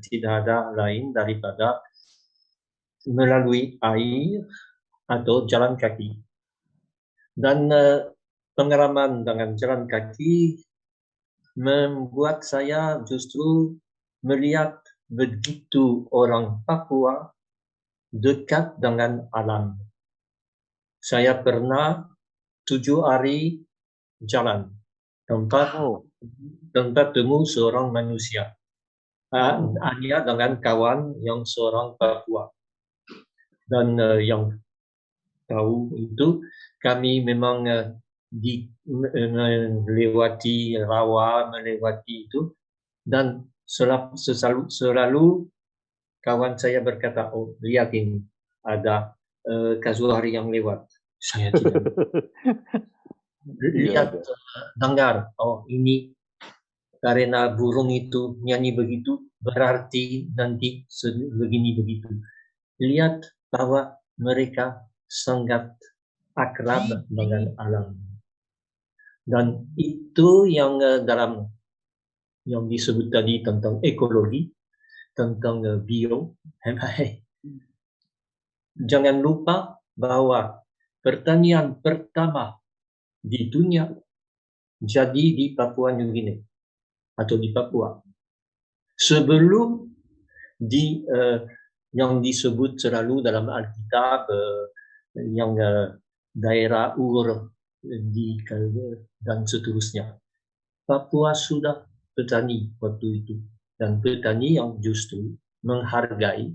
tidak ada lain daripada melalui air atau jalan kaki. Dan pengalaman dengan jalan kaki membuat saya justru melihat begitu orang Papua dekat dengan alam. Saya pernah 7 hari jalan tempat temu seorang manusia, hanya dengan kawan yang seorang Papua. Dan yang tahu itu kami memang melewati rawa, melewati itu, dan selalu kawan saya berkata, oh lihat ini ada kasuari yang lewat. Saya tidak lihat, dengar, oh ini karena burung itu nyanyi begitu, berarti nanti begini begitu. Lihat bahwa mereka sangat akrab dengan alam. Dan itu yang dalam yang disebut tadi tentang ekologi, tentang bio. Jangan lupa bahwa pertanian pertama di dunia jadi di Papua New Guinea atau di Papua. Sebelum yang disebut selalu dalam Alkitab yang daerah Ur dan seterusnya. Papua sudah petani waktu itu, dan petani yang justru menghargai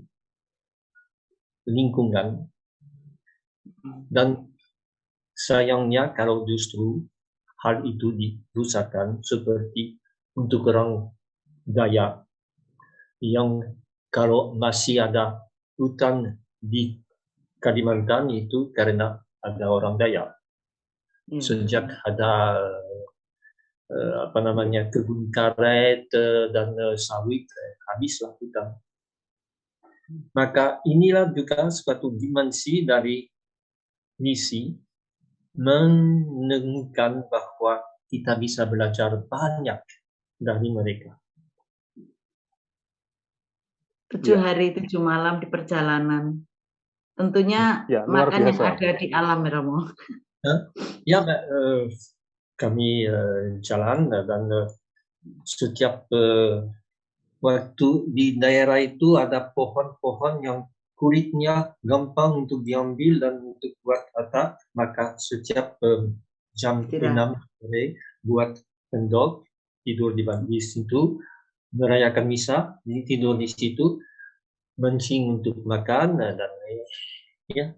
lingkungan. Dan sayangnya kalau justru hal itu dirusakkan, seperti untuk orang Dayak yang kalau masih ada hutan di Kalimantan itu karena ada orang Dayak. Sejak ada kebun karet dan sawit, habislah hutan. Maka inilah juga suatu dimensi dari misi, menemukan bahwa kita bisa belajar banyak dari mereka. 7 hari 7 malam di perjalanan. Tentunya makan yang ada di alam, Romo. Ya, kami jalan dan setiap waktu di daerah itu ada pohon-pohon yang kulitnya gampang untuk diambil dan untuk buat atap, maka setiap jam 6 sore buat pendok, tidur di situ, merayakan misa, tidur di situ, mancing untuk makan, dan ya,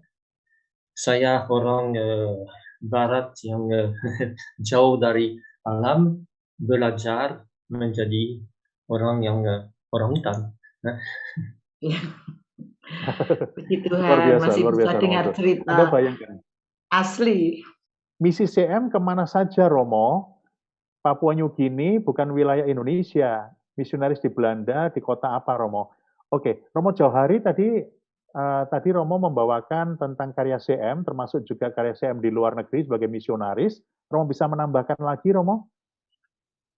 saya orang barat yang jauh dari alam, belajar menjadi orang yang orang hutan. Begitu masih bisa dengar cerita. Anda bayangkan. Asli. Misi CM kemana saja, Romo? Papua New Guinea bukan wilayah Indonesia. Misionaris di Belanda, di kota apa, Romo? Oke, Romo Johari tadi Romo membawakan tentang karya CM, termasuk juga karya CM di luar negeri sebagai misionaris. Romo bisa menambahkan lagi, Romo?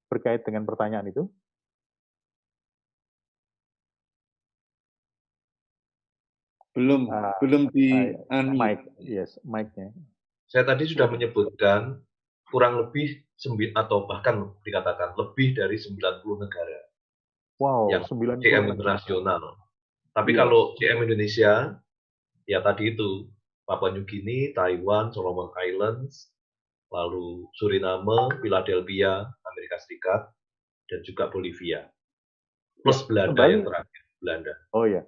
Berkait dengan pertanyaan itu? Belum di mic, yes, mic-nya. Saya tadi sudah menyebutkan kurang lebih atau bahkan dikatakan lebih dari 90 negara. Wow, yang CM internasional. Tapi kalau CM Indonesia, ya tadi itu Papua New Guinea, Taiwan, Solomon Islands, lalu Suriname, Philadelphia, Amerika Serikat, dan juga Bolivia. Plus Belanda kembali. yang terakhir, Belanda. Oh ya,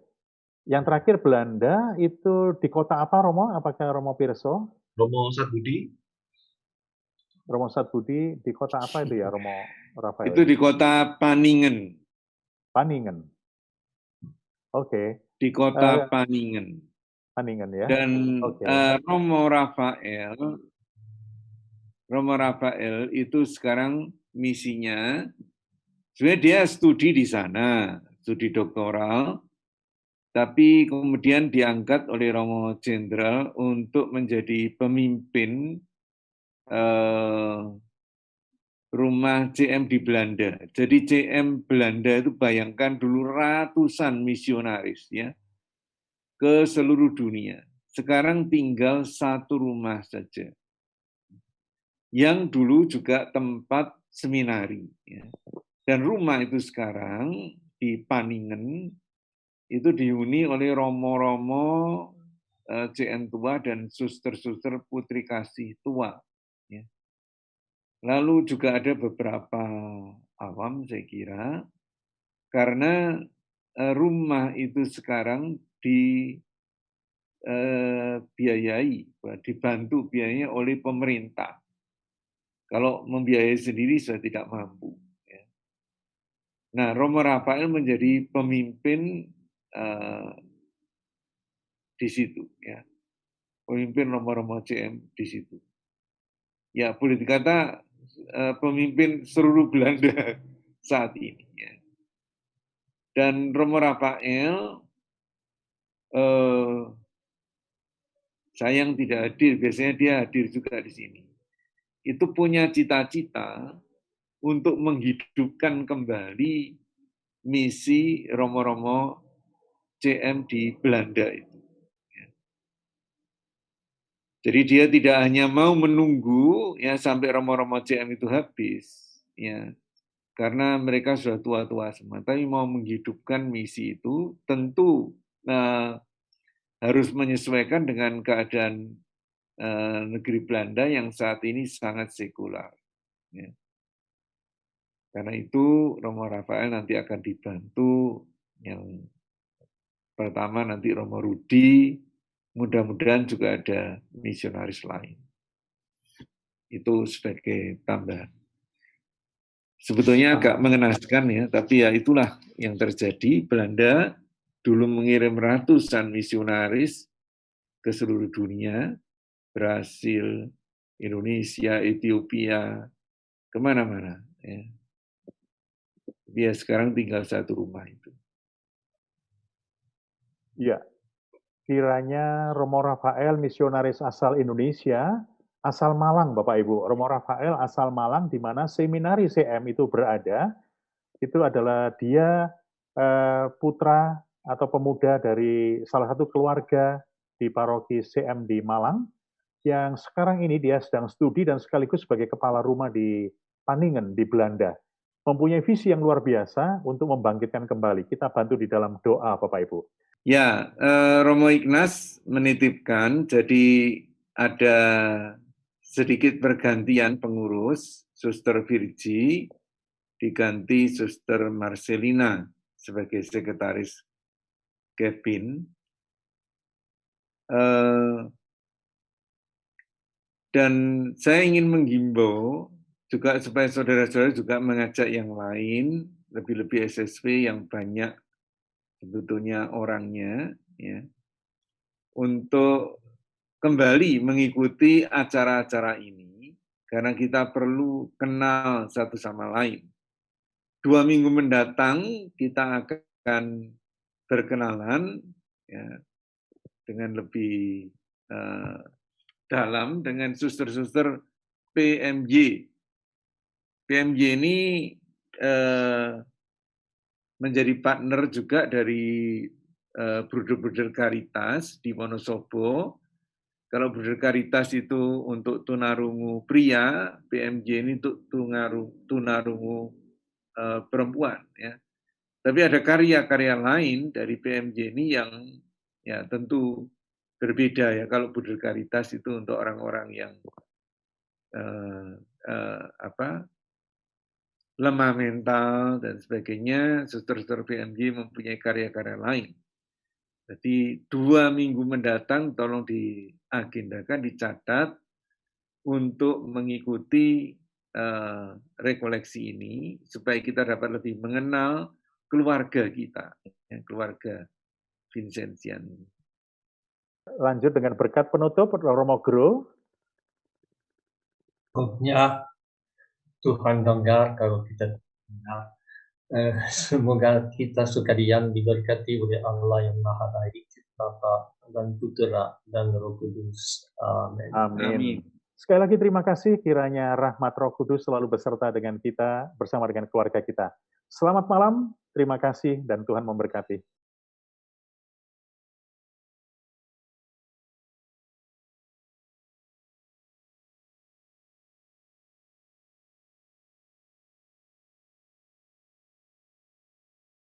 yang terakhir Belanda itu di kota apa, Romo? Apakah Romo Pirso? Romo Satbudi. Romo Satbudi di kota apa itu ya, Romo Rafael? Itu di kota Paningen. Paningen. Oke. Di kota Paningen. Paningen ya. Dan Romo Rafael itu sekarang misinya, sebenarnya dia studi di sana, studi doktoral, tapi kemudian diangkat oleh Romo Jenderal untuk menjadi pemimpin rumah CM di Belanda. Jadi CM Belanda itu bayangkan dulu ratusan misionaris ya ke seluruh dunia. Sekarang tinggal satu rumah saja. Yang dulu juga tempat seminari. Ya. Dan rumah itu sekarang di Paningen itu dihuni oleh romo-romo CM tua dan suster-suster putri kasih tua. Ya. Lalu juga ada beberapa awam saya kira, karena rumah itu sekarang dibantu biayanya oleh pemerintah. Kalau membiayai sendiri sudah tidak mampu. Ya. Nah, Romo Rafael menjadi pemimpin di situ, ya, pemimpin romo-romo CM di situ. Ya, boleh dikata pemimpin seluruh Belanda saat ini. Ya. Dan Romo Rafael sayang tidak hadir, biasanya dia hadir juga di sini. Itu punya cita-cita untuk menghidupkan kembali misi romo-romo CM di Belanda itu. Jadi dia tidak hanya mau menunggu ya sampai romo-romo CM itu habis, ya, karena mereka sudah tua-tua semua, tapi mau menghidupkan misi itu tentu harus menyesuaikan dengan keadaan negeri Belanda yang saat ini sangat sekular. Ya. Karena itu Romo Rafael nanti akan dibantu yang pertama nanti Romo Rudi, mudah-mudahan juga ada misionaris lain. Itu sebagai tambahan. Sebetulnya agak mengenaskan ya, tapi ya itulah yang terjadi. Belanda dulu mengirim ratusan misionaris ke seluruh dunia, Brasil, Indonesia, Ethiopia, kemana-mana. Ya. Dia sekarang tinggal satu rumah itu. Iya, kiranya Romo Rafael misionaris asal Indonesia, asal Malang Bapak Ibu. Romo Rafael asal Malang di mana seminari CM itu berada, itu adalah dia putra atau pemuda dari salah satu keluarga di paroki CM di Malang, yang sekarang ini dia sedang studi dan sekaligus sebagai kepala rumah di Paningen di Belanda. Mempunyai visi yang luar biasa untuk membangkitkan kembali. Kita bantu di dalam doa Bapak Ibu. Ya, Romo Ignas menitipkan, jadi ada sedikit pergantian pengurus, Suster Virgi diganti Suster Marcelina sebagai sekretaris Kevin. Dan saya ingin menghimbau juga supaya saudara-saudara juga mengajak yang lain, lebih-lebih SSW yang banyak sebetulnya orangnya, ya, untuk kembali mengikuti acara-acara ini, karena kita perlu kenal satu sama lain. 2 minggu mendatang kita akan berkenalan ya, dengan lebih dalam dengan suster-suster PMJ. PMJ ini menjadi partner juga dari Bruder-Bruder Caritas di Wonosobo. Kalau Bruder Caritas itu untuk tunarungu pria, PMJ ini untuk tunarungu perempuan. Ya. Tapi ada karya-karya lain dari PMJ ini yang ya tentu berbeda ya. Kalau Bruder Caritas itu untuk orang-orang yang lemah mental dan sebagainya, suster-suster PMJ mempunyai karya-karya lain. Jadi 2 minggu mendatang tolong diagendakan, dicatat untuk mengikuti rekoleksi ini supaya kita dapat lebih mengenal keluarga kita, keluarga Vincentian. Lanjut dengan berkat penutup Romo Gro. Ya, Tuhan dengar kalau kita dengar. Semoga kita sekalian diberkati oleh Allah yang Maha Baik, Bapa dan Putera dan Roh Kudus. Amin. Amin. Sekali lagi terima kasih, kiranya rahmat Roh Kudus selalu beserta dengan kita, bersama dengan keluarga kita. Selamat malam, terima kasih, dan Tuhan memberkati.